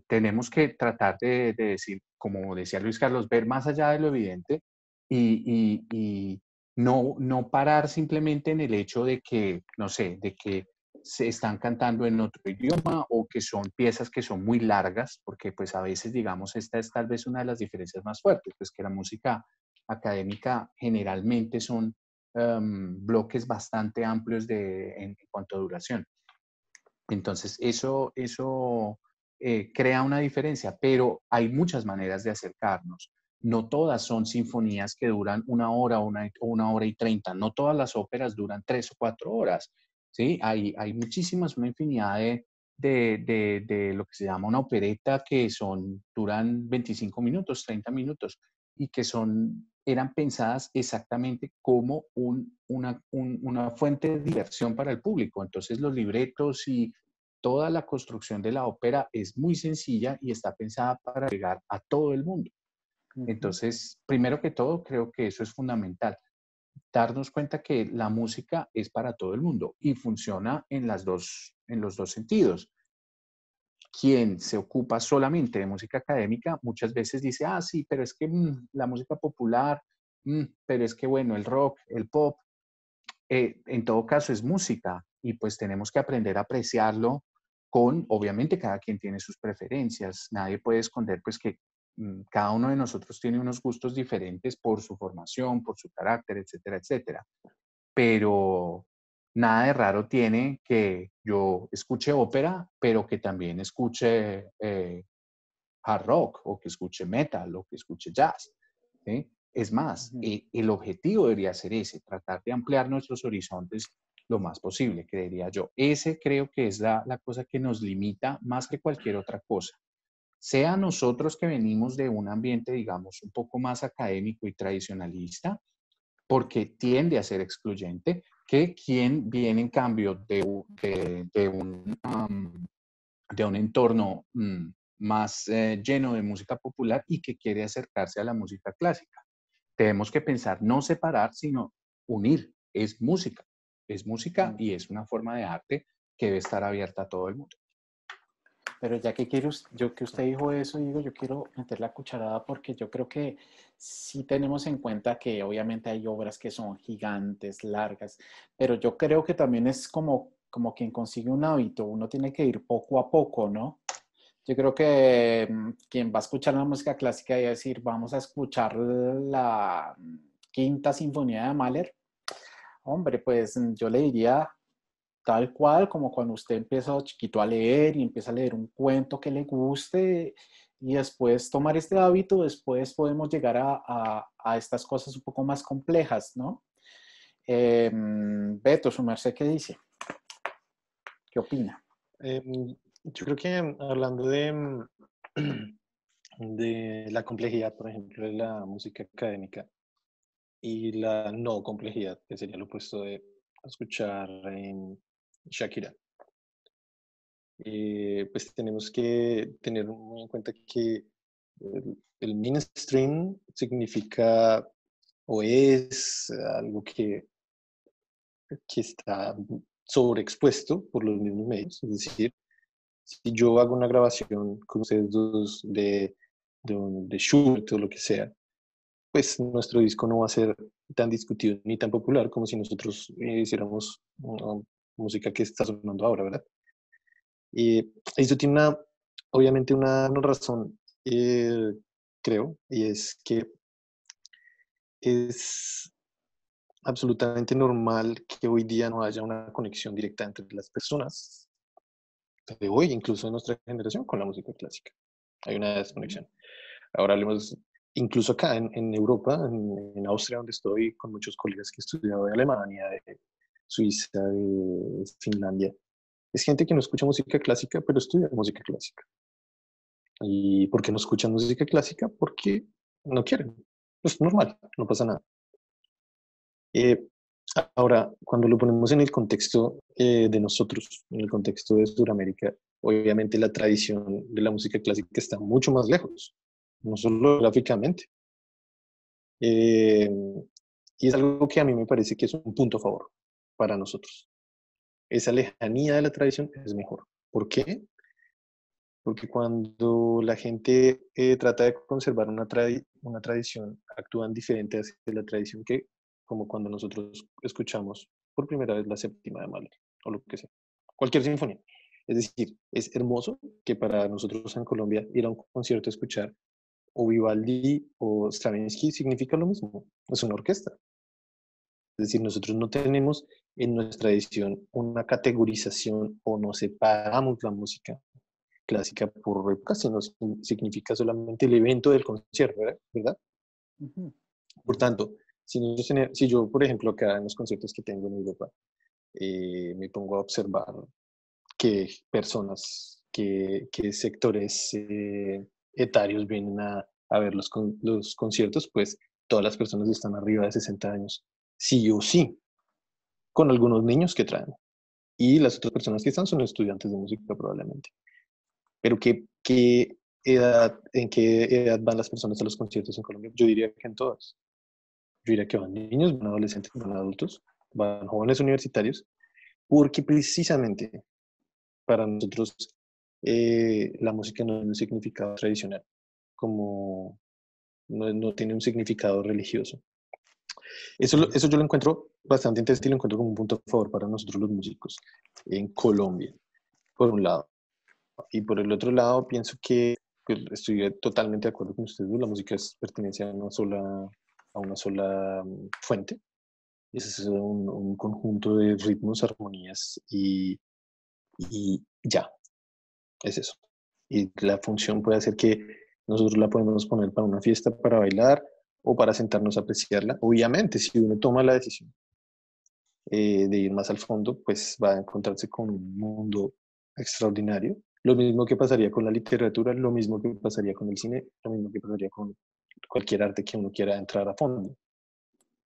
Speaker 3: Tenemos que tratar de decir, como decía Luis Carlos, ver más allá de lo evidente y no parar simplemente en el hecho de que, no sé, de que se están cantando en otro idioma o que son piezas que son muy largas, porque pues a veces, digamos, esta es tal vez una de las diferencias más fuertes, pues que la música académica generalmente son bloques bastante amplios en cuanto a duración. Entonces, eso crea una diferencia, pero hay muchas maneras de acercarnos. No todas son sinfonías que duran una hora o una hora y 30. No todas las óperas duran 3 o 4 horas. ¿Sí? Hay muchísimas, una infinidad de lo que se llama una opereta que duran 25 minutos, 30 minutos y que eran pensadas exactamente como una fuente de diversión para el público. Entonces los libretos y toda la construcción de la ópera es muy sencilla y está pensada para llegar a todo el mundo. Entonces, primero que todo, creo que eso es fundamental, darnos cuenta que la música es para todo el mundo y funciona en los dos sentidos. Quien se ocupa solamente de música académica muchas veces dice, ah, sí, pero es que la música popular, pero es que bueno, el rock, el pop, en todo caso es música y pues tenemos que aprender a apreciarlo con, obviamente cada quien tiene sus preferencias, nadie puede esconder pues que cada uno de nosotros tiene unos gustos diferentes por su formación, por su carácter, etcétera, etcétera. Pero nada de raro tiene que yo escuche ópera, pero que también escuche hard rock o que escuche metal o que escuche jazz. ¿Sí? Es más, el objetivo debería ser ese, tratar de ampliar nuestros horizontes lo más posible, creería yo. Ese creo que es la cosa que nos limita más que cualquier otra cosa. Sea nosotros que venimos de un ambiente, digamos, un poco más académico y tradicionalista, porque tiende a ser excluyente, que quien viene en cambio de un entorno más lleno de música popular y que quiere acercarse a la música clásica. Tenemos que pensar no separar, sino unir. Es música y es una forma de arte que debe estar abierta a todo el mundo.
Speaker 1: Pero ya que yo que usted dijo eso, digo, yo quiero meter la cucharada porque yo creo que sí tenemos en cuenta que obviamente hay obras que son gigantes, largas, pero yo creo que también es como quien consigue un hábito, uno tiene que ir poco a poco, ¿no? Yo creo que quien va a escuchar la música clásica y decir, vamos a escuchar la Quinta Sinfonía de Mahler, hombre, pues yo le diría tal cual como cuando usted empieza chiquito a leer y empieza a leer un cuento que le guste y después tomar este hábito, después podemos llegar a estas cosas un poco más complejas, ¿no? Beto, su merced, ¿qué dice? ¿Qué opina?
Speaker 2: Yo creo que hablando de la complejidad, por ejemplo, de la música académica y la no complejidad, que sería lo opuesto de escuchar Shakira, pues tenemos que tener muy en cuenta que el mainstream significa o es algo que está sobreexpuesto por los mismos medios. Es decir, si yo hago una grabación con ustedes dos de Schubert o lo que sea, pues nuestro disco no va a ser tan discutido ni tan popular como si nosotros hiciéramos música que está sonando ahora, ¿verdad? Y esto tiene obviamente una razón, creo, y es que es absolutamente normal que hoy día no haya una conexión directa entre las personas de hoy, incluso de nuestra generación, con la música clásica. Hay una desconexión. Ahora hablemos, incluso acá en Europa, en Austria, donde estoy, con muchos colegas que he estudiado de Alemania, de Suiza, de Finlandia. Es gente que no escucha música clásica, pero estudia música clásica. ¿Y por qué no escuchan música clásica? Porque no quieren. Es normal, no pasa nada. Ahora, cuando lo ponemos en el contexto de nosotros, en el contexto de Sudamérica, obviamente la tradición de la música clásica está mucho más lejos, no solo gráficamente. Y es algo que a mí me parece que es un punto a favor para nosotros. Esa lejanía de la tradición es mejor. ¿Por qué? Porque cuando la gente trata de conservar una tradición, actúan diferente hacia la tradición que como cuando nosotros escuchamos por primera vez la séptima de Mahler o lo que sea, cualquier sinfonía. Es decir, es hermoso que para nosotros en Colombia ir a un concierto a escuchar o Vivaldi o Stravinsky significa lo mismo, es una orquesta. Es decir, nosotros no tenemos en nuestra edición una categorización o no separamos la música clásica por épocas, sino significa solamente el evento del concierto, ¿verdad?
Speaker 1: Uh-huh.
Speaker 2: Por tanto, si yo, por ejemplo, acá en los conciertos que tengo en Europa, me pongo a observar qué personas, qué sectores etarios vienen a ver los conciertos, pues todas las personas están arriba de 60 años, sí o sí, con algunos niños que traen. y las otras personas que están son estudiantes de música probablemente. Pero ¿qué edad, en qué edad van las personas a los conciertos en Colombia? Yo diría que en todas. Yo diría que van niños, van adolescentes, van adultos, van jóvenes universitarios, porque precisamente para nosotros la música no tiene un significado tradicional, como no tiene un significado religioso. Eso yo lo encuentro bastante interesante y lo encuentro como un punto a favor para nosotros los músicos en Colombia, por un lado. Y por el otro lado, pienso que pues, estoy totalmente de acuerdo con ustedes. La música pertenece a una sola fuente. Es un conjunto de ritmos, armonías y ya, es eso. Y la función puede hacer que nosotros la podemos poner para una fiesta, para bailar o para sentarnos a apreciarla. Obviamente, si uno toma la decisión de ir más al fondo, pues va a encontrarse con un mundo extraordinario. Lo mismo que pasaría con la literatura, lo mismo que pasaría con el cine, lo mismo que pasaría con cualquier arte que uno quiera entrar a fondo.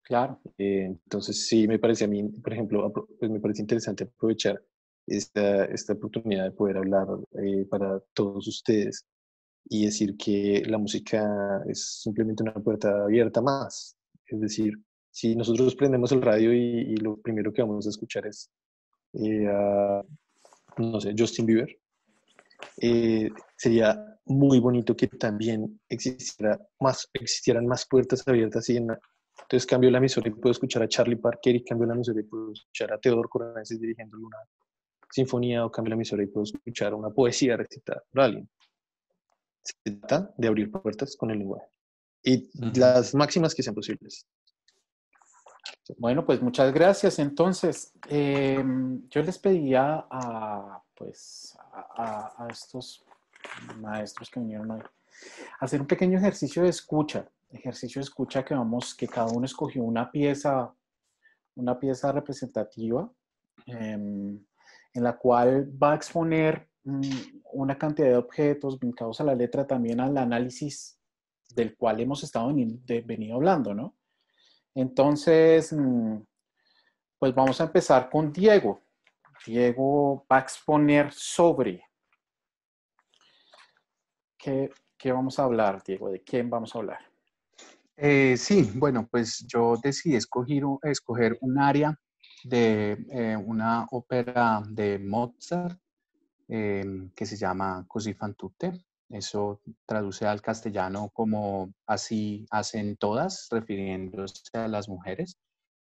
Speaker 1: Claro.
Speaker 2: Entonces, sí, me parece a mí, por ejemplo, pues me parece interesante aprovechar esta oportunidad de poder hablar para todos ustedes y decir que la música es simplemente una puerta abierta más. Es decir, si nosotros prendemos el radio y lo primero que vamos a escuchar es, a, no sé, Justin Bieber, sería muy bonito que también existieran más puertas abiertas y entonces cambio la emisora y puedo escuchar a Charlie Parker y cambio la emisora y puedo escuchar a Teodoro Coronenses dirigiendo una sinfonía o cambio la emisora y puedo escuchar una poesía recitada por alguien. Se trata de abrir puertas con el lenguaje y las máximas que sean posibles.
Speaker 1: Bueno, pues muchas gracias. Entonces, yo les pedía pues, a estos maestros que vinieron hoy hacer un pequeño ejercicio de escucha que cada uno escogió una pieza representativa en la cual va a exponer una cantidad de objetos vincados a la letra, también al análisis del cual hemos estado venido hablando, ¿no? Entonces, pues vamos a empezar con Diego. Diego va a exponer sobre qué vamos a hablar, Diego, ¿de quién vamos a hablar?
Speaker 3: Sí, bueno, pues yo decidí escoger un área de una ópera de Mozart que se llama Così fan tutte. Eso traduce al castellano como así hacen todas, refiriéndose a las mujeres.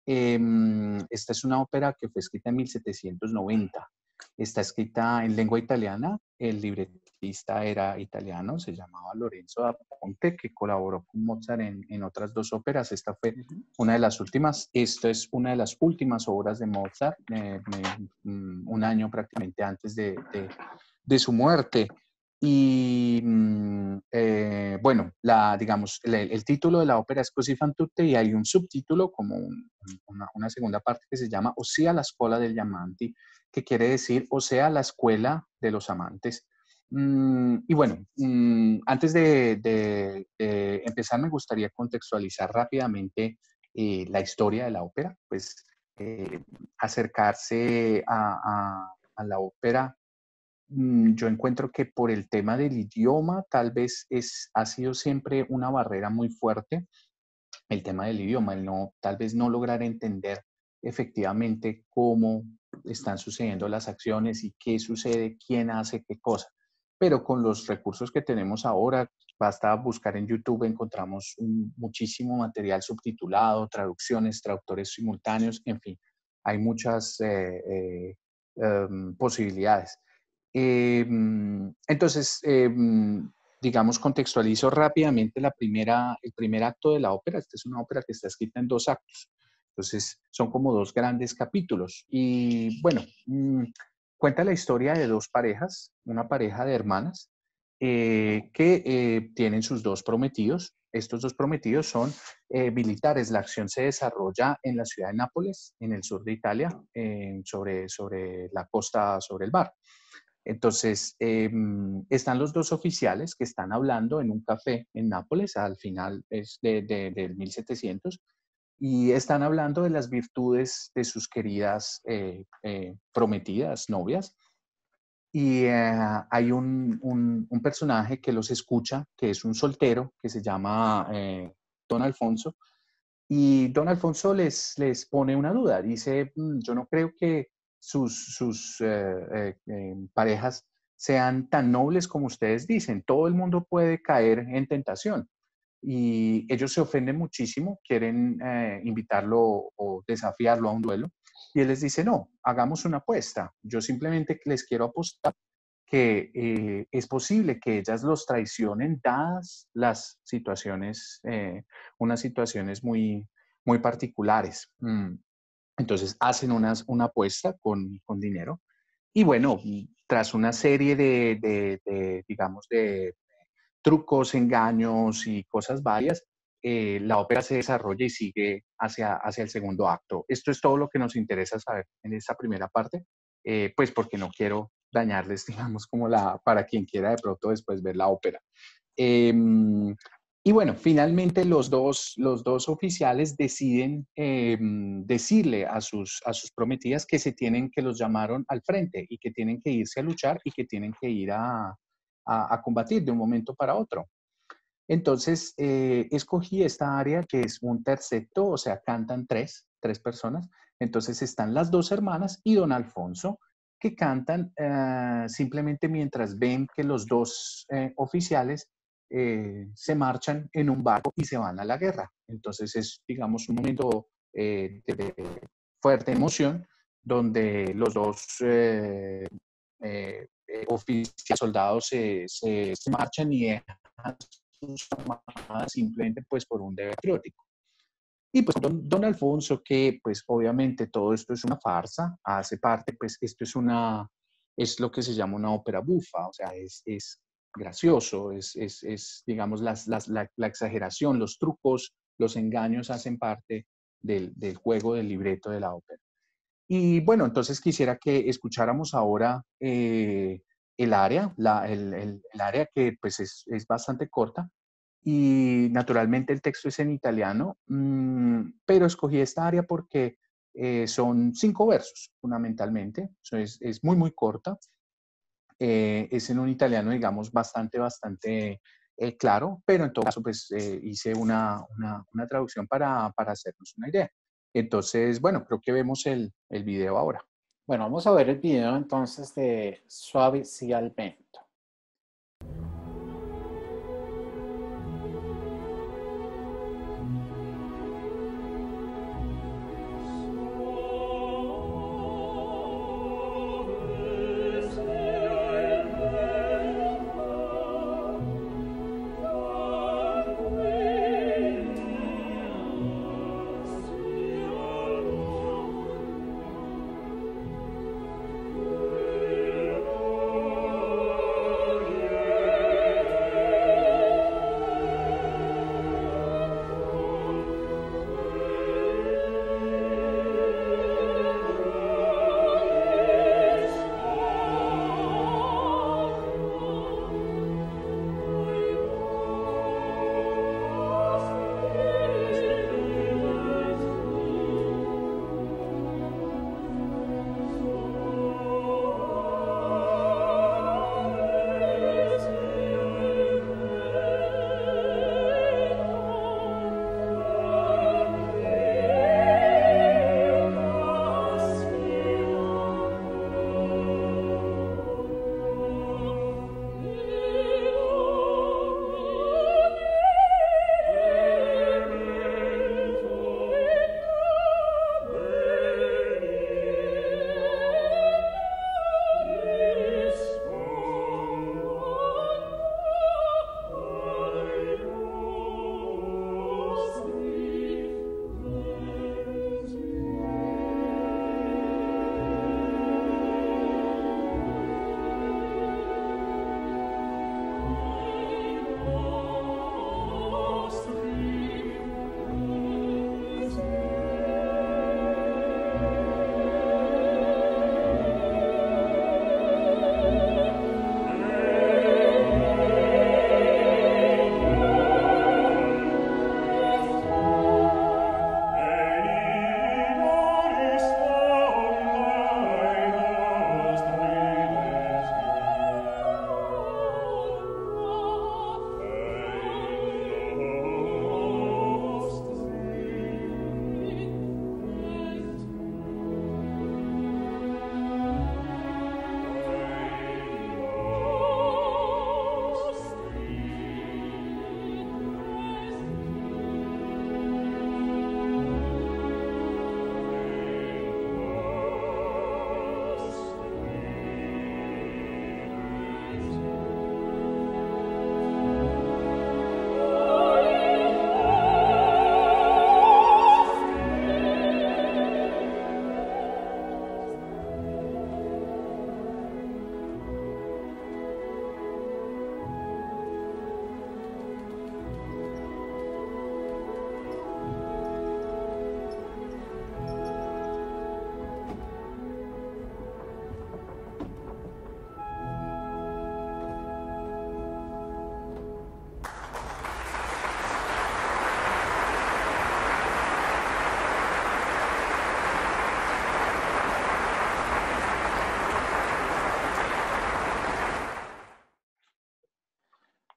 Speaker 3: Esta es una ópera que fue escrita en 1790. Está escrita en lengua italiana. El libretista era italiano, se llamaba Lorenzo da Ponte, que colaboró con Mozart en otras dos óperas. Esta fue una de las últimas. Esto es una de las últimas obras de Mozart, un año prácticamente antes de su muerte. Y bueno, digamos, el título de la ópera es Così fan tutte y hay un subtítulo como una segunda parte que se llama Ossia la scuola degli amanti, que quiere decir o sea la escuela de los amantes. Y bueno, antes de empezar me gustaría contextualizar rápidamente la historia de la ópera, pues acercarse a la ópera. Yo encuentro que por el tema del idioma tal vez ha sido siempre una barrera muy fuerte, el tema del idioma, tal vez no lograr entender efectivamente cómo están sucediendo las acciones y qué sucede, quién hace qué cosa. Pero con los recursos que tenemos ahora, basta buscar en YouTube, encontramos muchísimo material subtitulado, traducciones, traductores simultáneos, en fin, hay muchas posibilidades. Entonces, digamos, contextualizo rápidamente el primer acto de la ópera. Esta es una ópera que está escrita en dos actos. Entonces, son como dos grandes capítulos. Y bueno, cuenta la historia de dos parejas, una pareja de hermanas que tienen sus dos prometidos. Estos dos prometidos son militares. La acción se desarrolla en la ciudad de Nápoles, en el sur de Italia, sobre la costa, sobre el mar. Entonces, están los dos oficiales que están hablando en un café en Nápoles al final del 1700 y están hablando de las virtudes de sus queridas prometidas, novias. Y hay un personaje que los escucha, que es un soltero, que se llama Don Alfonso, y Don Alfonso les pone una duda. Dice, yo no creo que sus parejas sean tan nobles como ustedes dicen. Todo el mundo puede caer en tentación. Y ellos se ofenden muchísimo, quieren invitarlo o desafiarlo a un duelo. Y él les dice, no, hagamos una apuesta. Yo simplemente les quiero apostar que es posible que ellas los traicionen dadas las situaciones, unas situaciones muy, muy particulares. Entonces hacen una apuesta con dinero y bueno, tras una serie digamos, de trucos, engaños y cosas varias, la ópera se desarrolla y sigue hacia el segundo acto. Esto es todo lo que nos interesa saber en esta primera parte, pues porque no quiero dañarles, digamos, como para quien quiera de pronto después ver la ópera. Y bueno, finalmente los dos oficiales deciden decirle a sus prometidas que que los llamaron al frente y que tienen que irse a luchar y que tienen que ir a combatir de un momento para otro. Entonces, escogí esta área que es un terceto, o sea, cantan tres personas. Entonces están las dos hermanas y don Alfonso, que cantan simplemente mientras ven que los dos oficiales se marchan en un barco y se van a la guerra. Entonces es, digamos, un momento de fuerte emoción donde los dos oficiales, soldados se marchan y dejan sus armadas simplemente pues por un deber patriótico. Y pues don Alfonso, que pues obviamente todo esto es una farsa, hace parte, pues esto es lo que se llama una ópera bufa, o sea, es gracioso, digamos, la exageración, los trucos, los engaños hacen parte del juego del libreto de la ópera. Y bueno, entonces quisiera que escucháramos ahora el área, el área que pues es bastante corta y naturalmente el texto es en italiano, pero escogí esta área porque son 5 versos fundamentalmente, es muy, muy corta, es en un italiano, digamos, bastante claro, pero en todo caso, pues hice una traducción para hacernos una idea. Entonces, bueno, creo que vemos el video ahora.
Speaker 1: Bueno, vamos a ver el video entonces de Suave sia il vento.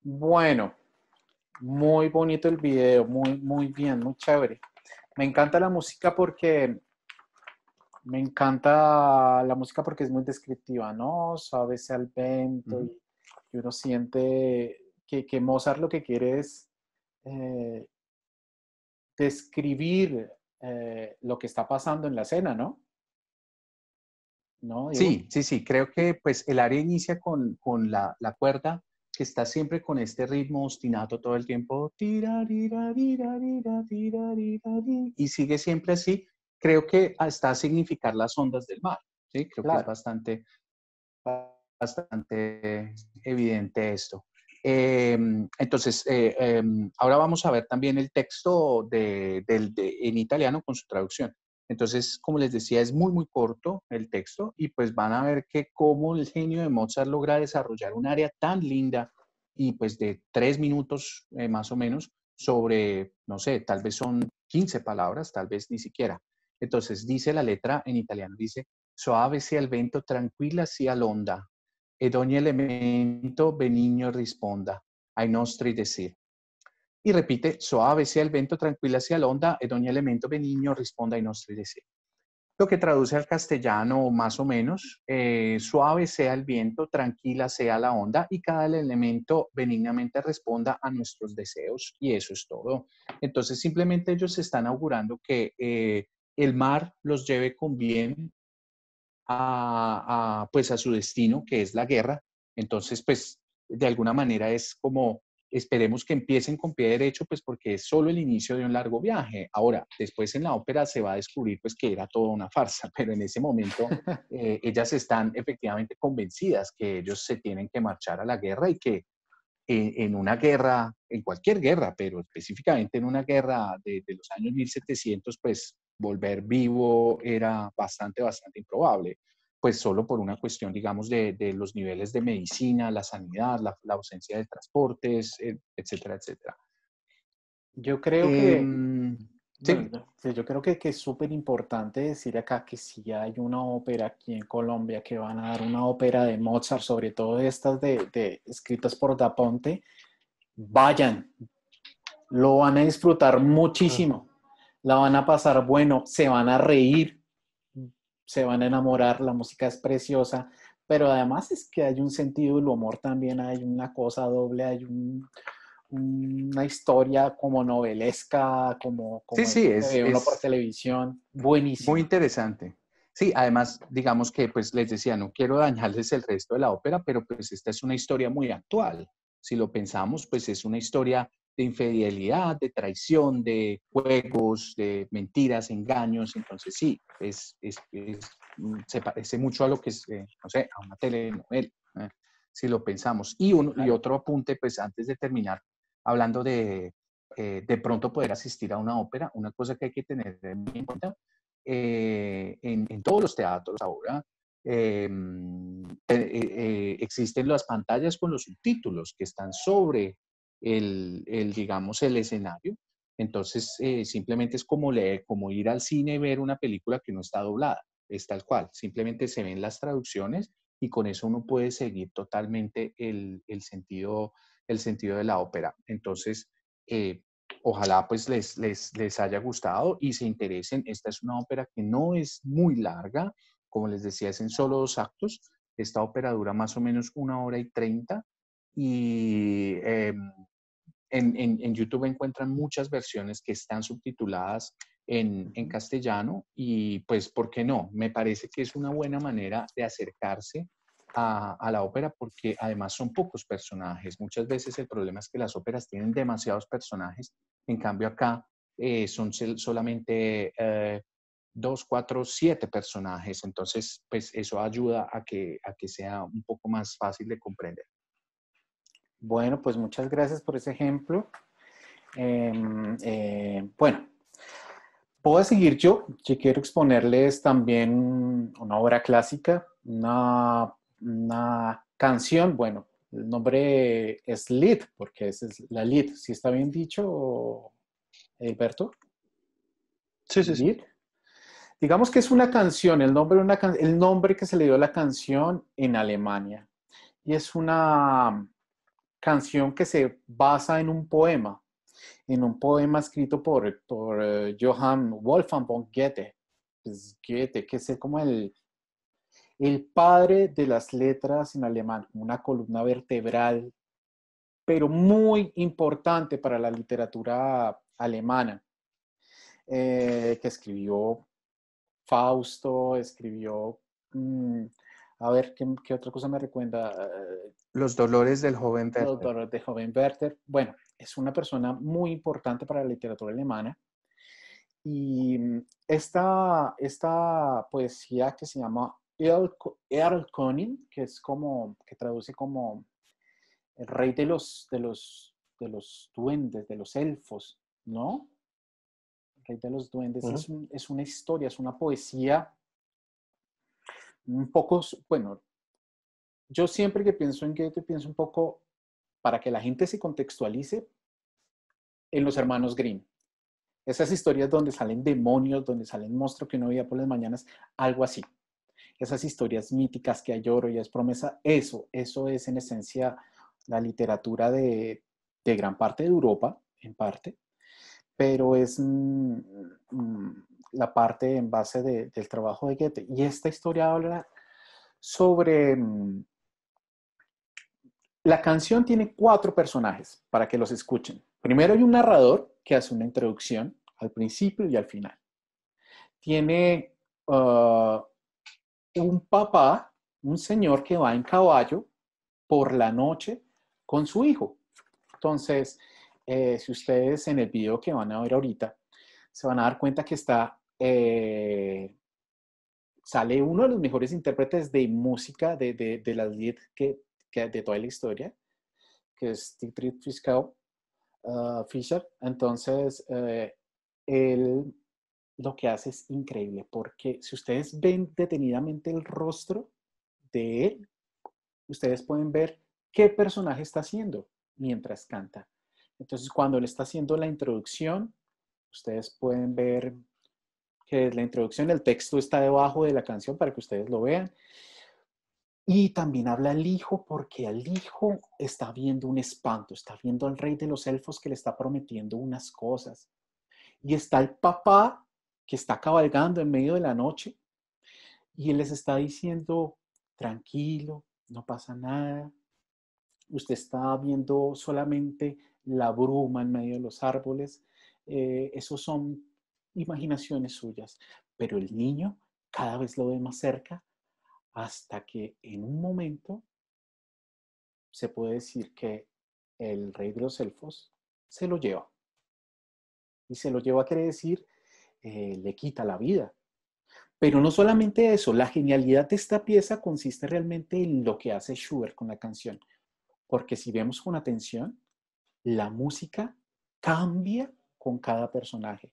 Speaker 1: Bueno, muy bonito el video, muy bien, muy chévere. Me encanta la música porque Me encanta la música porque es muy descriptiva, ¿no? Suaves al viento
Speaker 3: Ujú.
Speaker 1: y uno siente que Mozart lo que quiere es eh, describir lo que está pasando en la escena, ¿no? ¿No, Diego?
Speaker 3: Sí, sí, sí, creo que pues el área inicia con la cuerda que está siempre con este ritmo ostinato todo el tiempo, y sigue siempre así. Creo que hasta significar las ondas del mar, ¿sí? Creo que es
Speaker 1: Claro.
Speaker 3: bastante evidente esto. Entonces, ahora vamos a ver también el texto en italiano con su traducción. Entonces, como les decía, es muy corto el texto y pues van a ver que cómo el genio de Mozart logra desarrollar un área tan linda y pues de 3 minutos más o menos sobre, no sé, tal vez son 15 palabras, tal vez ni siquiera. Entonces, dice la letra en italiano, dice, soave sia il vento, tranquilla sia l'onda, ed ogni elemento benigno risponda ai nostri desir. Y repite, soave sea el vento, tranquila sea la onda, ed ogni elemento benigno risponda ai nostri desiri. Lo que traduce al castellano más o menos, suave sea el viento, tranquila sea la onda y cada elemento benignamente responda a nuestros deseos y eso es todo. Entonces simplemente ellos están augurando que el mar los lleve con bien pues a su destino, que es la guerra. Entonces, pues de alguna manera es como, esperemos que empiecen con pie derecho, pues porque es solo el inicio de un largo viaje. Ahora, después en la ópera se va a descubrir pues que era toda una farsa, pero en ese momento ellas están efectivamente convencidas que ellos se tienen que marchar a la guerra y que en una guerra, en cualquier guerra, pero específicamente en una guerra de los años 1700, pues volver vivo era bastante improbable, pues solo por una cuestión, digamos, de los niveles de medicina, la sanidad, la ausencia de transportes, etcétera, etcétera.
Speaker 1: Yo creo que,
Speaker 3: Eh,
Speaker 1: bueno,
Speaker 3: sí,
Speaker 1: yo creo que es súper importante decir acá que si hay una ópera aquí en Colombia, que van a dar una ópera de Mozart, sobre todo estas escritas por Da Ponte, vayan, lo van a disfrutar
Speaker 2: Ah,
Speaker 1: muchísimo, la van a pasar bueno, se van a reír, se van a enamorar, la música es preciosa, pero además es que hay un sentido del humor también, hay una cosa doble, una historia como novelesca,
Speaker 3: sí,
Speaker 1: como
Speaker 3: sí,
Speaker 1: eso que ve uno por televisión,
Speaker 3: muy
Speaker 1: buenísima.
Speaker 3: interesante. Sí, además, digamos que, pues les decía, no quiero dañarles el resto de la ópera, pero pues esta es una historia muy actual. Si lo pensamos, pues es una historia de infidelidad, de traición, de juegos, de mentiras, engaños. Entonces, sí, se parece mucho a lo que es, no sé, a una telenovela, ¿eh? Si lo pensamos. Y
Speaker 1: Claro.
Speaker 3: otro apunte, pues antes de terminar, hablando de pronto poder asistir a una ópera, una cosa que hay que tener en cuenta en todos los teatros ahora existen las pantallas con los subtítulos que están sobre digamos, el escenario. Entonces, simplemente es como leer, como ir al cine y ver una película que no está doblada, es tal cual. Simplemente se ven las traducciones y con eso uno puede seguir totalmente el sentido de la ópera. Entonces, eh, ojalá pues les haya gustado y se interesen. Esta es una ópera que no es muy larga, como les decía, es en solo 2 actos. Esta ópera dura más o menos 1 hora y 30 y en YouTube encuentran muchas versiones que están subtituladas en
Speaker 1: Ujú.
Speaker 3: castellano y pues, ¿por qué no? Me parece que es una buena manera de acercarse a la ópera porque además son pocos personajes. Muchas veces el problema es que las óperas tienen demasiados personajes, en cambio acá son solamente 2, 4, 7 personajes, entonces pues eso ayuda a que sea un poco más fácil de comprender.
Speaker 1: Bueno, pues muchas gracias por ese ejemplo. Bueno, puedo seguir yo. Yo quiero exponerles también una obra clásica, una canción. Bueno, el nombre es Lied, porque esa es la Lied. ¿Sí está bien dicho, Alberto?
Speaker 2: sí, sí, sí.
Speaker 1: Lied. Digamos que es una canción, el nombre que se le dio a la canción en Alemania. Y es una canción que se basa en un poema escrito por Johann Wolfgang von Goethe. Pues Goethe, que es como el padre de las letras en alemán, una columna vertebral, pero muy importante para la literatura alemana, que escribió Fausto, escribió, a ver, ¿qué otra cosa me recuerda?
Speaker 3: Los dolores del joven
Speaker 1: Los
Speaker 3: Werther.
Speaker 1: dolores de joven Werther. Bueno, es una persona muy importante para la literatura alemana. Y esta poesía que se llama Erlkönig, que es como, que traduce como el rey de los duendes, de los elfos, ¿no? El rey de los duendes. Es una historia, es una poesía un poco, bueno, yo siempre que pienso en Goethe, pienso un poco para que la gente se contextualice en los hermanos Grimm. Esas historias donde salen demonios, donde salen monstruos que uno veía por las mañanas, algo así. Esas historias míticas que hay oro y es promesa, eso es en esencia la literatura de gran parte de Europa, en parte, pero es la parte en base del trabajo de Goethe. Y esta historia habla sobre... La canción tiene 4 personajes para que los escuchen. Primero hay un narrador que hace una introducción al principio y al final. Tiene un papá, un señor que va en caballo por la noche con su hijo. Entonces, si ustedes en el video que van a ver ahorita, se van a dar cuenta que sale uno de los mejores intérpretes de música de las Lied de toda la historia, que es Dietrich Fischer. Entonces, él lo que hace es increíble, porque si ustedes ven detenidamente el rostro de él, ustedes pueden ver qué personaje está haciendo mientras canta. Entonces, cuando él está haciendo la introducción, ustedes pueden ver que la introducción, el texto está debajo de la canción para que ustedes lo vean. Y también habla el hijo, porque el hijo está viendo un espanto, está viendo al rey de los elfos que le está prometiendo unas cosas. Y está el papá que está cabalgando en medio de la noche y él les está diciendo, tranquilo, no pasa nada. Usted está viendo solamente la bruma en medio de los árboles. Esos son imaginaciones suyas. Pero el niño cada vez lo ve más cerca, hasta que en un momento se puede decir que el rey de los elfos se lo lleva. Y se lo lleva quiere decir, le quita la vida. Pero no solamente eso, la genialidad de esta pieza consiste realmente en lo que hace Schubert con la canción. Porque si vemos con atención, la música cambia con cada personaje.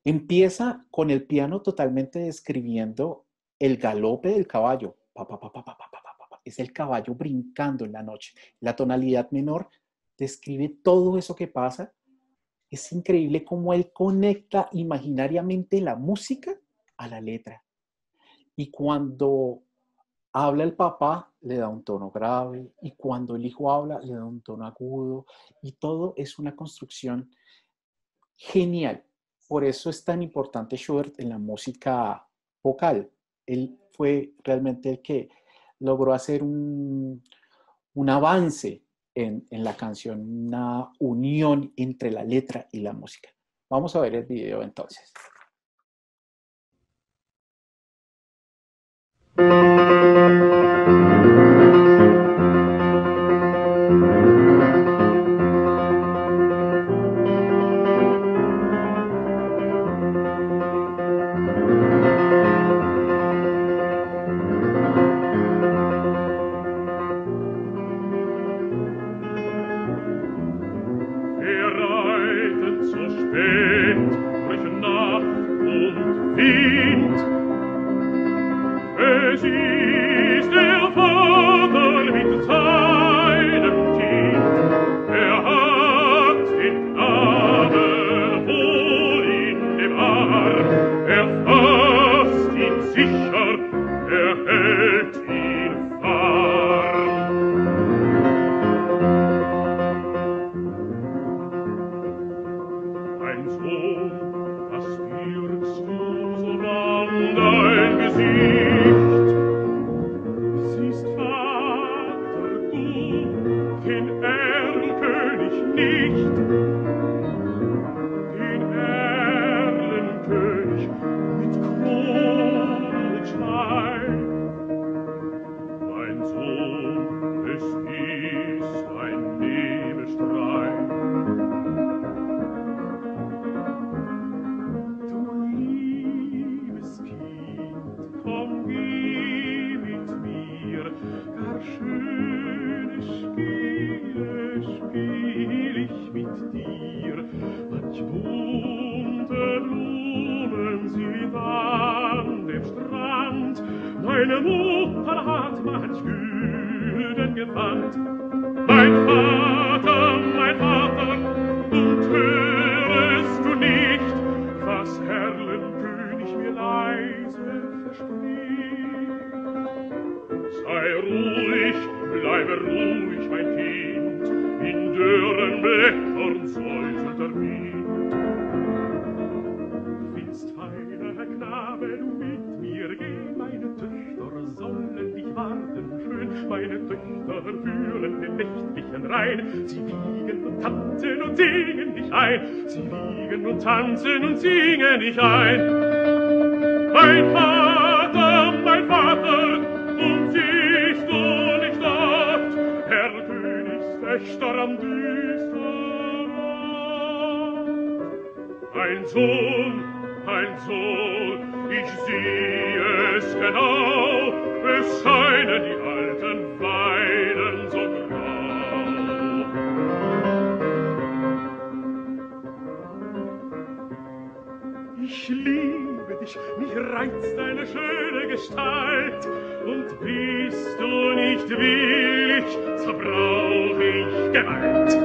Speaker 1: Empieza con el piano totalmente describiendo el galope del caballo. Es el caballo brincando en la noche. La tonalidad menor describe todo eso que pasa. Es increíble cómo él conecta imaginariamente la música a la letra. Y cuando habla el papá, le da un tono grave. Y cuando el hijo habla, le da un tono agudo. Y todo es una construcción genial. Por eso es tan importante Schubert en la música vocal. Él fue realmente el que logró hacer un avance en la canción, una unión entre la letra y la música. Vamos a ver el video entonces.
Speaker 4: Gesicht. Siehst, Vater, du den Erlenkönig nicht, den Erlenkönig mit Kronenschein. Mein Sohn, es ist ein Nebelstreich. Du liebes Kind, komm, geh mit mir, gar schöne Spiele spiel ich mit dir. Manch bunte Blumen sind an dem Strand, meine Mutter hat manch Gülden gewandt. Mein Vater, und hörest du nicht, was Erlenkönig mir leise verspricht? Sei ruhig, bleibe ruhig, mein Kind, in dürren Blättern säuselt der Wind. Willst, feiner Knabe, du mit mir gehen, meine Töchter sollen dich warten schön, meine Töchter führen den nächtlichen Rhein, sie wiegen und tanzen und singen dich ein, sie wiegen und tanzen und singen dich ein. Mein Vater, und siehst du nicht dort, Herr Königswächter am düsteren Ort? Ein Sohn, ich sehe es genau, es scheinen die alten Weiden so grau. Ich liebe dich, mich reizt deine schöne Gestalt, und bist du nicht willig, so brauch ich Gewalt.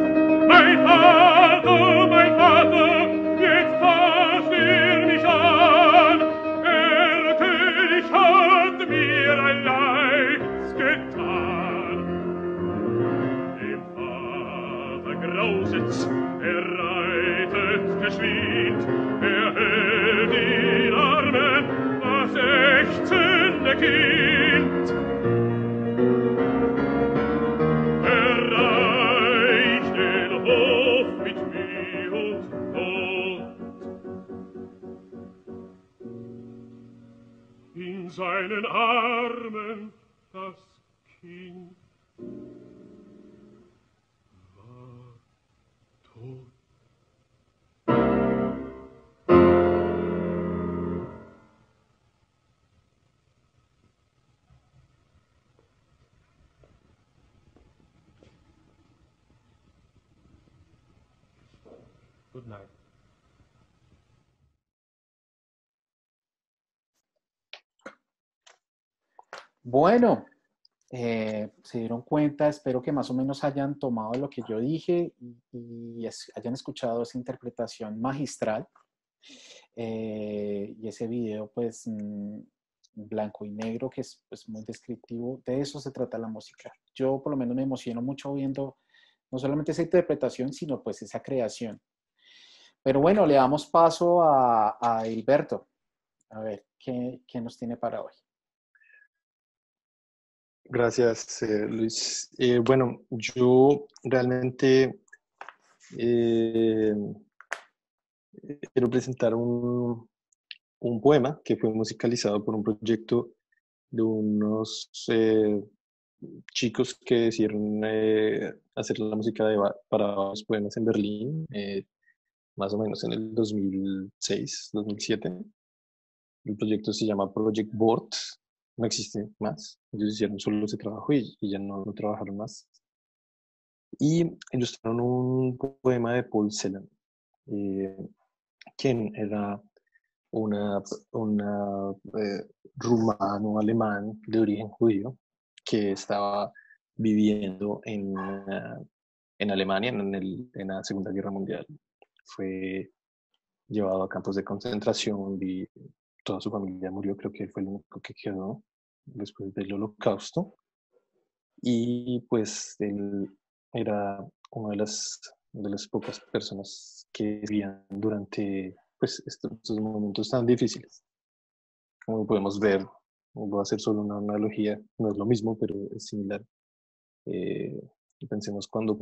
Speaker 4: Mein Vater, jetzt versteh mich an, der König hat mir ein Leids getan. Dem Vater grauset's, reitet geschwind, hält in Armen das ächzende Kind. Erreicht den Hof mit Mühe und Not. In seinen Armen das Kind war tot. Good night.
Speaker 1: Bueno, se dieron cuenta, espero que más o menos hayan tomado lo que yo dije y hayan escuchado esa interpretación magistral. Y ese video, pues, blanco y negro, que es pues, muy descriptivo. De eso se trata la música. Yo por lo menos me emociono mucho viendo no solamente esa interpretación, sino pues esa creación. Pero bueno, le damos paso a Hilberto. A ver, ¿qué nos tiene para hoy?
Speaker 2: Gracias, Luis. Bueno, yo realmente quiero presentar un poema que fue musicalizado por un proyecto de unos chicos que decidieron hacer la música para los poemas en Berlín, más o menos en el 2006, 2007. El proyecto se llama Project Board, no existe más. Ellos hicieron solo ese trabajo y ya no trabajaron más. Y ilustraron un poema de Paul Celan, quien era rumano-alemán de origen judío que estaba viviendo en Alemania en la Segunda Guerra Mundial. Fue llevado a campos de concentración y toda su familia murió. Creo que él fue el único que quedó después del Holocausto. Y pues él era una de las pocas personas que vivían durante pues, estos momentos tan difíciles. Como podemos ver, Voy a hacer solo una analogía, no es lo mismo, pero es similar. Pensemos cuando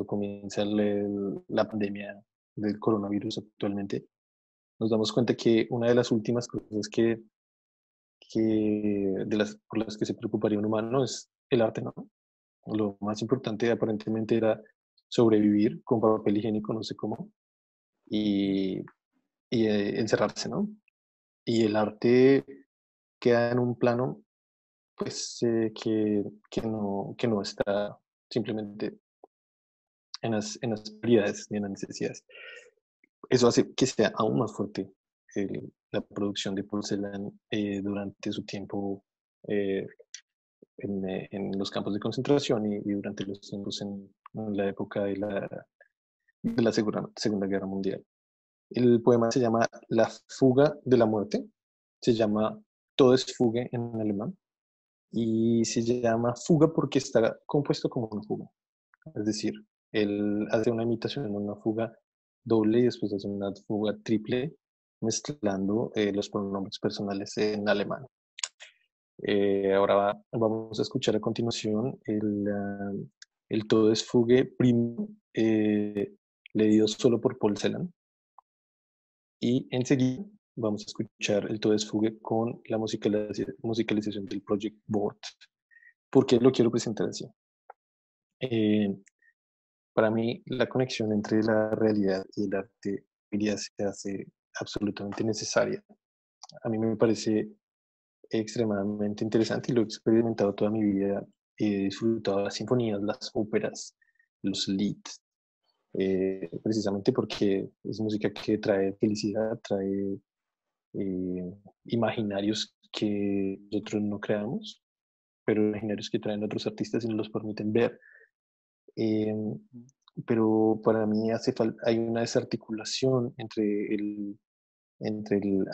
Speaker 2: comienza la pandemia del coronavirus actualmente, nos damos cuenta que una de las últimas cosas por las que se preocuparía un humano es el arte, ¿no? Lo más importante aparentemente era sobrevivir con papel higiénico, no sé cómo, y encerrarse, ¿no? Y el arte queda en un plano, pues, que no está simplemente en las prioridades ni en las necesidades. Eso hace que sea aún más fuerte la producción de porcelana durante su tiempo en los campos de concentración y durante los tiempos en la época de la Segunda Guerra Mundial. El poema se llama La fuga de la muerte, se llama Todesfuge en alemán, y se llama fuga porque está compuesto como una fuga. Es decir, él hace una imitación en una fuga doble y después hace una fuga triple, mezclando los pronombres personales en alemán. Ahora vamos a escuchar a continuación el Todesfuge primo, leído solo por Paul Celan. Y enseguida vamos a escuchar el Todesfuge con la musicalización del Project Board. ¿Por qué lo quiero presentar así? Para mí, la conexión entre la realidad y el arte se hace absolutamente necesaria. A mí me parece extremadamente interesante y lo he experimentado toda mi vida. He disfrutado las sinfonías, las óperas, los lieds, precisamente porque es música que trae felicidad, trae imaginarios que nosotros no creamos, pero imaginarios que traen otros artistas y nos los permiten ver. Pero para mí hay una desarticulación entre el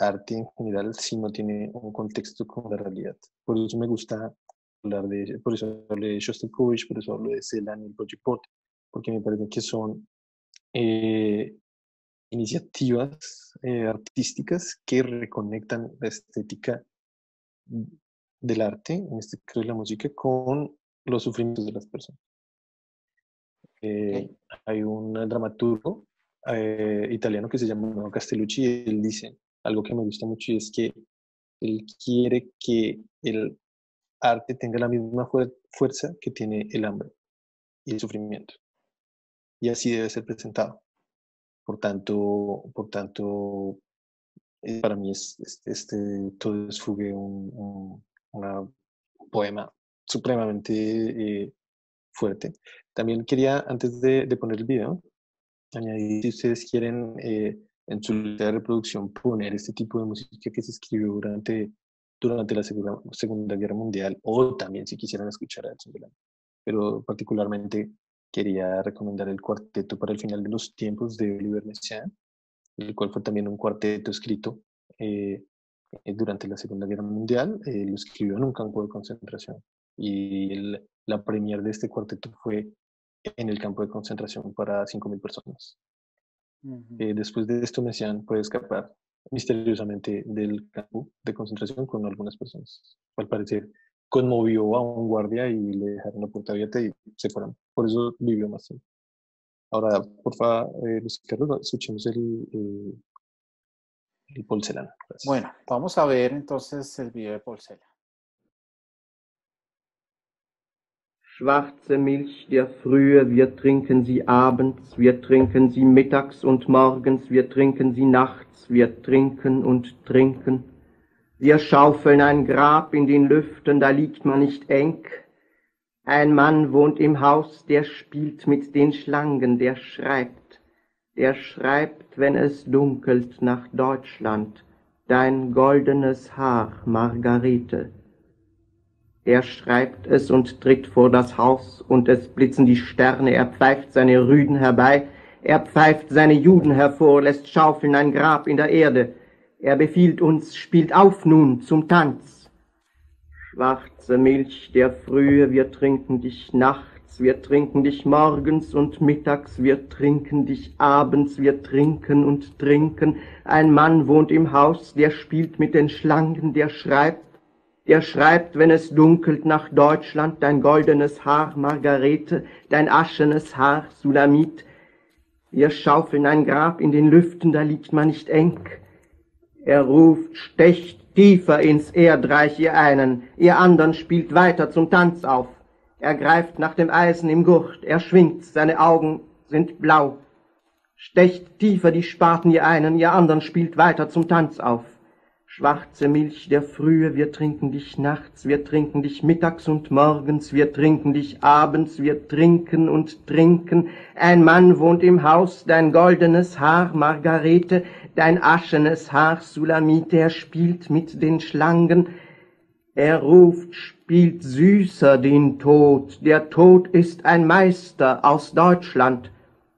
Speaker 2: arte en general si no tiene un contexto con la realidad. Por eso me gusta por eso hablo de Shostakovich, por eso hablo de Celan y el Project Board, porque me parece que son iniciativas artísticas que reconectan la estética del arte, en este caso de la música, con los sufrimientos de las personas. Hay un dramaturgo italiano que se llama Castellucci y él dice algo que me gusta mucho y es que él quiere que el arte tenga la misma fuerza que tiene el hambre y el sufrimiento. Y así debe ser presentado. Por tanto para mí Todesfuge un poema supremamente fuerte. También quería, antes de poner el video, añadir, si ustedes quieren en su lista de reproducción poner este tipo de música que se escribió durante la Segunda Guerra Mundial, o también si quisieran escuchar a Edson Delano. Pero particularmente quería recomendar el Cuarteto para el Final de los Tiempos de Olivier Messiaen, el cual fue también un cuarteto escrito durante la Segunda Guerra Mundial. Lo escribió en un campo de concentración y la premier de este cuarteto fue en el campo de concentración para 5.000 personas. Después de esto, Messiaen puede escapar misteriosamente del campo de concentración con algunas personas. Al parecer, conmovió a un guardia y le dejaron la puerta abierta y se fueron. Por eso vivió más tiempo. Ahora, por favor, Luis Carlos, escuchemos el Paul Celan. Gracias.
Speaker 1: Bueno, vamos a ver entonces el video de Paul Celan.
Speaker 5: Schwarze Milch der Frühe, wir trinken sie abends, wir trinken sie mittags und morgens, wir trinken sie nachts, wir trinken und trinken. Wir schaufeln ein Grab in den Lüften, da liegt man nicht eng. Ein Mann wohnt im Haus, der spielt mit den Schlangen, der schreibt, wenn es dunkelt, nach Deutschland, dein goldenes Haar, Margarete. Er schreibt es und tritt vor das Haus, und es blitzen die Sterne, er pfeift seine Rüden herbei, er pfeift seine Juden hervor, lässt schaufeln ein Grab in der Erde. Er befiehlt uns, spielt auf nun zum Tanz. Schwarze Milch der Frühe, wir trinken dich nachts, wir trinken dich morgens und mittags, wir trinken dich abends, wir trinken und trinken. Ein Mann wohnt im Haus, der spielt mit den Schlangen, der schreibt, der schreibt, wenn es dunkelt, nach Deutschland, dein goldenes Haar, Margarete, dein aschenes Haar, Sulamit. Wir schaufeln ein Grab in den Lüften, da liegt man nicht eng. Er ruft, stecht tiefer ins Erdreich, ihr einen, ihr andern spielt weiter zum Tanz auf. Er greift nach dem Eisen im Gurt, er schwingt, seine Augen sind blau. Stecht tiefer die Spaten, ihr einen, ihr andern spielt weiter zum Tanz auf. Schwarze Milch der Frühe, wir trinken dich nachts, wir trinken dich mittags und morgens, wir trinken dich abends, wir trinken und trinken. Ein Mann wohnt im Haus, dein goldenes Haar, Margarete, dein aschenes Haar, Sulamite, er spielt mit den Schlangen. Er ruft, spielt süßer den Tod, der Tod ist ein Meister aus Deutschland.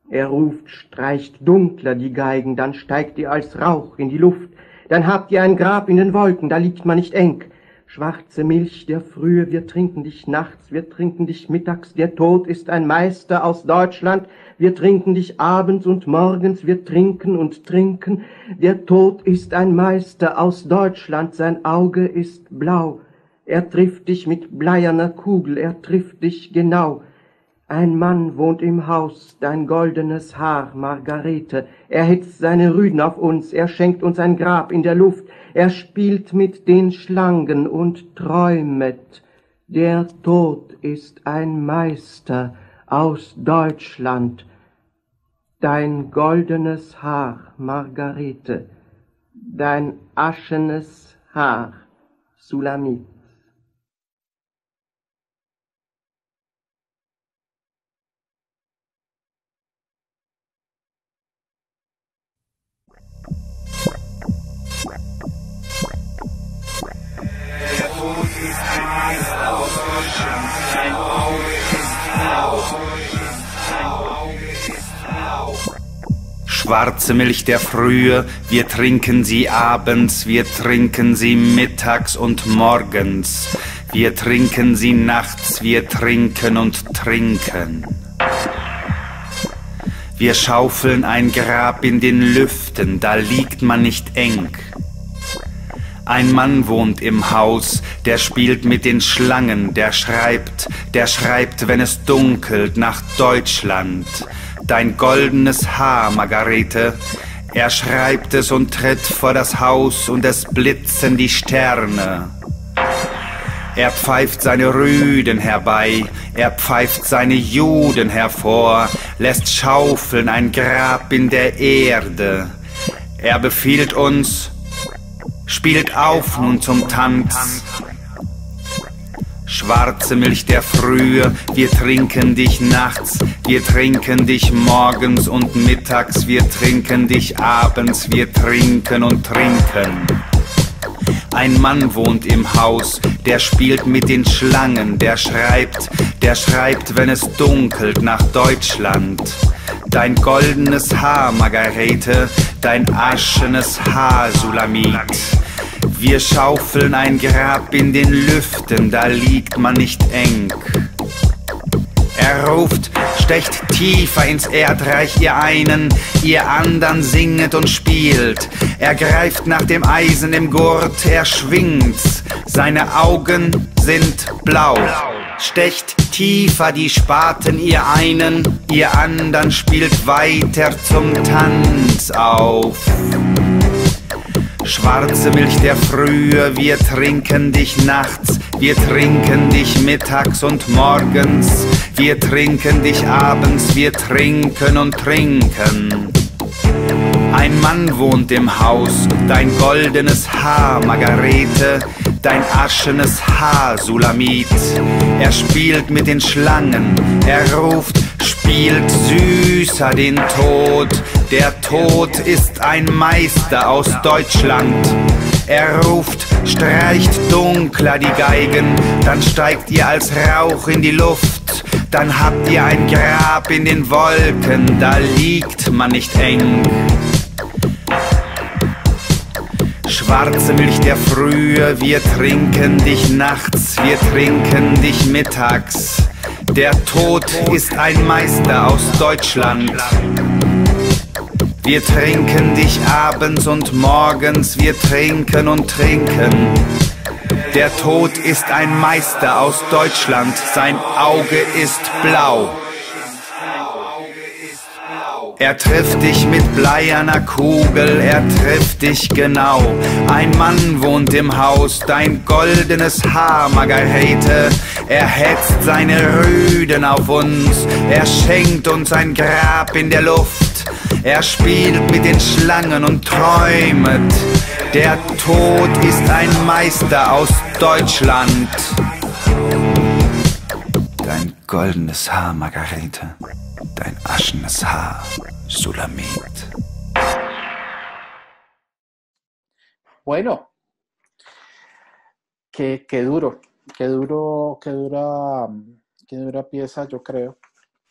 Speaker 5: Er ruft, streicht dunkler die Geigen, dann steigt ihr als Rauch in die Luft. Dann habt ihr ein Grab in den Wolken, da liegt man nicht eng. Schwarze Milch der Frühe, wir trinken dich nachts, wir trinken dich mittags, der Tod ist ein Meister aus Deutschland. Wir trinken dich abends und morgens, wir trinken und trinken. Der Tod ist ein Meister aus Deutschland, sein Auge ist blau. Er trifft dich mit bleierner Kugel, er trifft dich genau. Ein Mann wohnt im Haus, dein goldenes Haar, Margarete. Er hetzt seine Rüden auf uns, er schenkt uns ein Grab in der Luft. Er spielt mit den Schlangen und träumet. Der Tod ist ein Meister aus Deutschland. Dein goldenes Haar, Margarete. Dein aschenes Haar, Sulamit.
Speaker 6: Schwarze Milch der Frühe, wir trinken sie abends, wir trinken sie mittags und morgens, wir trinken sie nachts, wir trinken und trinken. Wir schaufeln ein Grab in den Lüften, da liegt man nicht eng. Ein Mann wohnt im Haus, der spielt mit den Schlangen, der schreibt, wenn es dunkelt, nach Deutschland. Dein goldenes Haar, Margarete, er schreibt es und tritt vor das Haus und es blitzen die Sterne. Er pfeift seine Rüden herbei, er pfeift seine Juden hervor, lässt schaufeln ein Grab in der Erde. Er befiehlt uns, spielt auf nun zum Tanz. Schwarze Milch der Frühe, wir trinken dich nachts, wir trinken dich morgens und mittags, wir trinken dich abends, wir trinken und trinken. Ein Mann wohnt im Haus, der spielt mit den Schlangen, der schreibt, wenn es dunkelt, nach Deutschland. Dein goldenes Haar, Margarete, dein aschenes Haar, Sulamit. Wir schaufeln ein Grab in den Lüften, da liegt man nicht eng. Er ruft, stecht tiefer ins Erdreich, ihr einen, ihr andern singet und spielt. Er greift nach dem Eisen im Gurt, er schwingt's, seine Augen sind blau. Stecht tiefer die Spaten, ihr einen, ihr andern spielt weiter zum Tanz auf. Schwarze Milch der Frühe, wir trinken dich nachts, wir trinken dich mittags und morgens, wir trinken dich abends, wir trinken und trinken. Ein Mann wohnt im Haus, dein goldenes Haar, Margarete, dein aschenes Haar, Sulamit. Er spielt mit den Schlangen, er ruft, spielt süßer den Tod. Der Tod ist ein Meister aus Deutschland. Er ruft, streicht dunkler die Geigen, dann steigt ihr als Rauch in die Luft. Dann habt ihr ein Grab in den Wolken, da liegt man nicht eng. Schwarze Milch der Frühe, wir trinken dich nachts, wir trinken dich mittags. Der Tod ist ein Meister aus Deutschland. Wir trinken dich abends und morgens, wir trinken und trinken. Der Tod ist ein Meister aus Deutschland, sein Auge ist blau. Er trifft dich mit bleierner Kugel, er trifft dich genau. Ein Mann wohnt im Haus, dein goldenes Haar, Margarete. Er hetzt seine Rüden auf uns, er schenkt uns ein Grab in der Luft. Er spielt mit den Schlangen und träumet. Der Tod ist ein Meister aus Deutschland. Dein goldenes Haar, Margarete. Dein aschenes Haar, Sulamit.
Speaker 1: Bueno, qué duro, qué dura pieza, yo creo,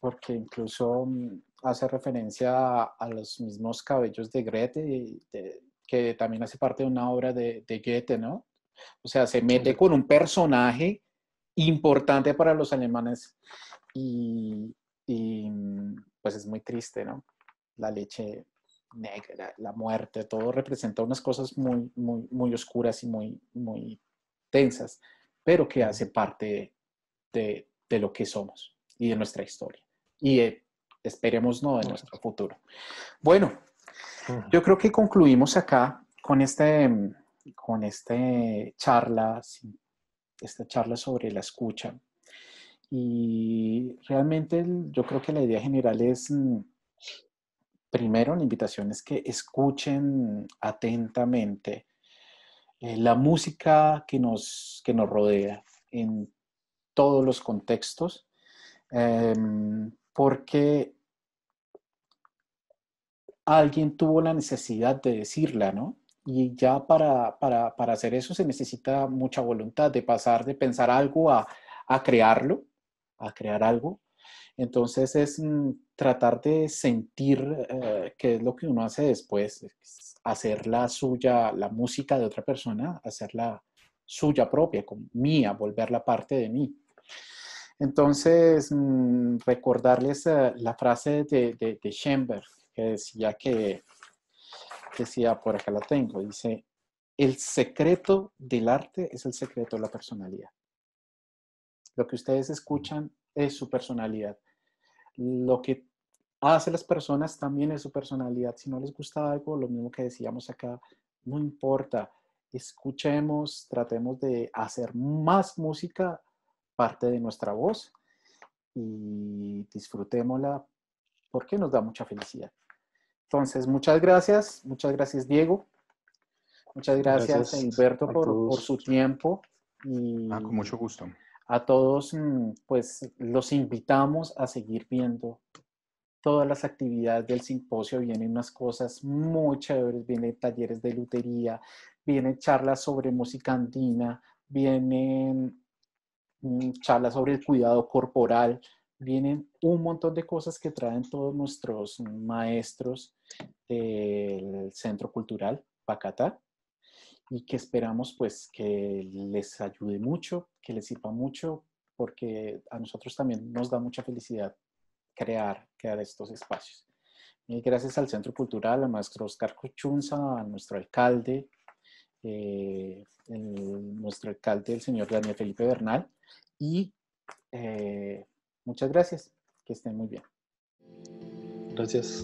Speaker 1: porque incluso hace referencia a los mismos cabellos de Goethe, que también hace parte de una obra de Goethe, ¿no? O sea, se mete con un personaje importante para los alemanes y pues es muy triste, ¿no? La leche negra, la muerte, todo representa unas cosas muy, muy, muy oscuras y muy, muy tensas, pero que hace parte de lo que somos y de nuestra historia. Y esperemos no de nuestro futuro. Bueno, yo creo que concluimos acá con esta charla sobre la escucha. Y realmente yo creo que la idea general es, primero, la invitación es que escuchen atentamente la música que nos rodea en todos los contextos, porque alguien tuvo la necesidad de decirla, ¿no? Y ya para hacer eso se necesita mucha voluntad de pasar de pensar algo a crearlo, a crear algo. Entonces es tratar de sentir qué es lo que uno hace después, hacer la suya, la música de otra persona, hacerla suya propia, como mía, volverla parte de mí. Entonces, recordarles la frase de Schoenberg, que decía, por acá la tengo, dice, el secreto del arte es el secreto de la personalidad. Lo que ustedes escuchan es su personalidad. Lo que hace las personas también es su personalidad. Si no les gusta algo, lo mismo que decíamos acá, no importa. Escuchemos, tratemos de hacer más música parte de nuestra voz y disfrutémosla porque nos da mucha felicidad. Entonces, muchas gracias Diego. Muchas gracias Hilberto por su tiempo. Y
Speaker 3: con mucho gusto.
Speaker 1: A todos, pues los invitamos a seguir viendo todas las actividades del simposio. Vienen unas cosas muy chéveres, vienen talleres de lutería, vienen charlas sobre música andina, vienen charlas sobre el cuidado corporal, vienen un montón de cosas que traen todos nuestros maestros del Centro Cultural Pacatá, y que esperamos pues que les ayude mucho, que les sirva mucho, porque a nosotros también nos da mucha felicidad crear estos espacios. Y gracias al Centro Cultural, al maestro Oscar Cuchunza, a nuestro alcalde, nuestro alcalde, el señor Daniel Felipe Bernal, y muchas gracias, que estén muy bien.
Speaker 2: Gracias.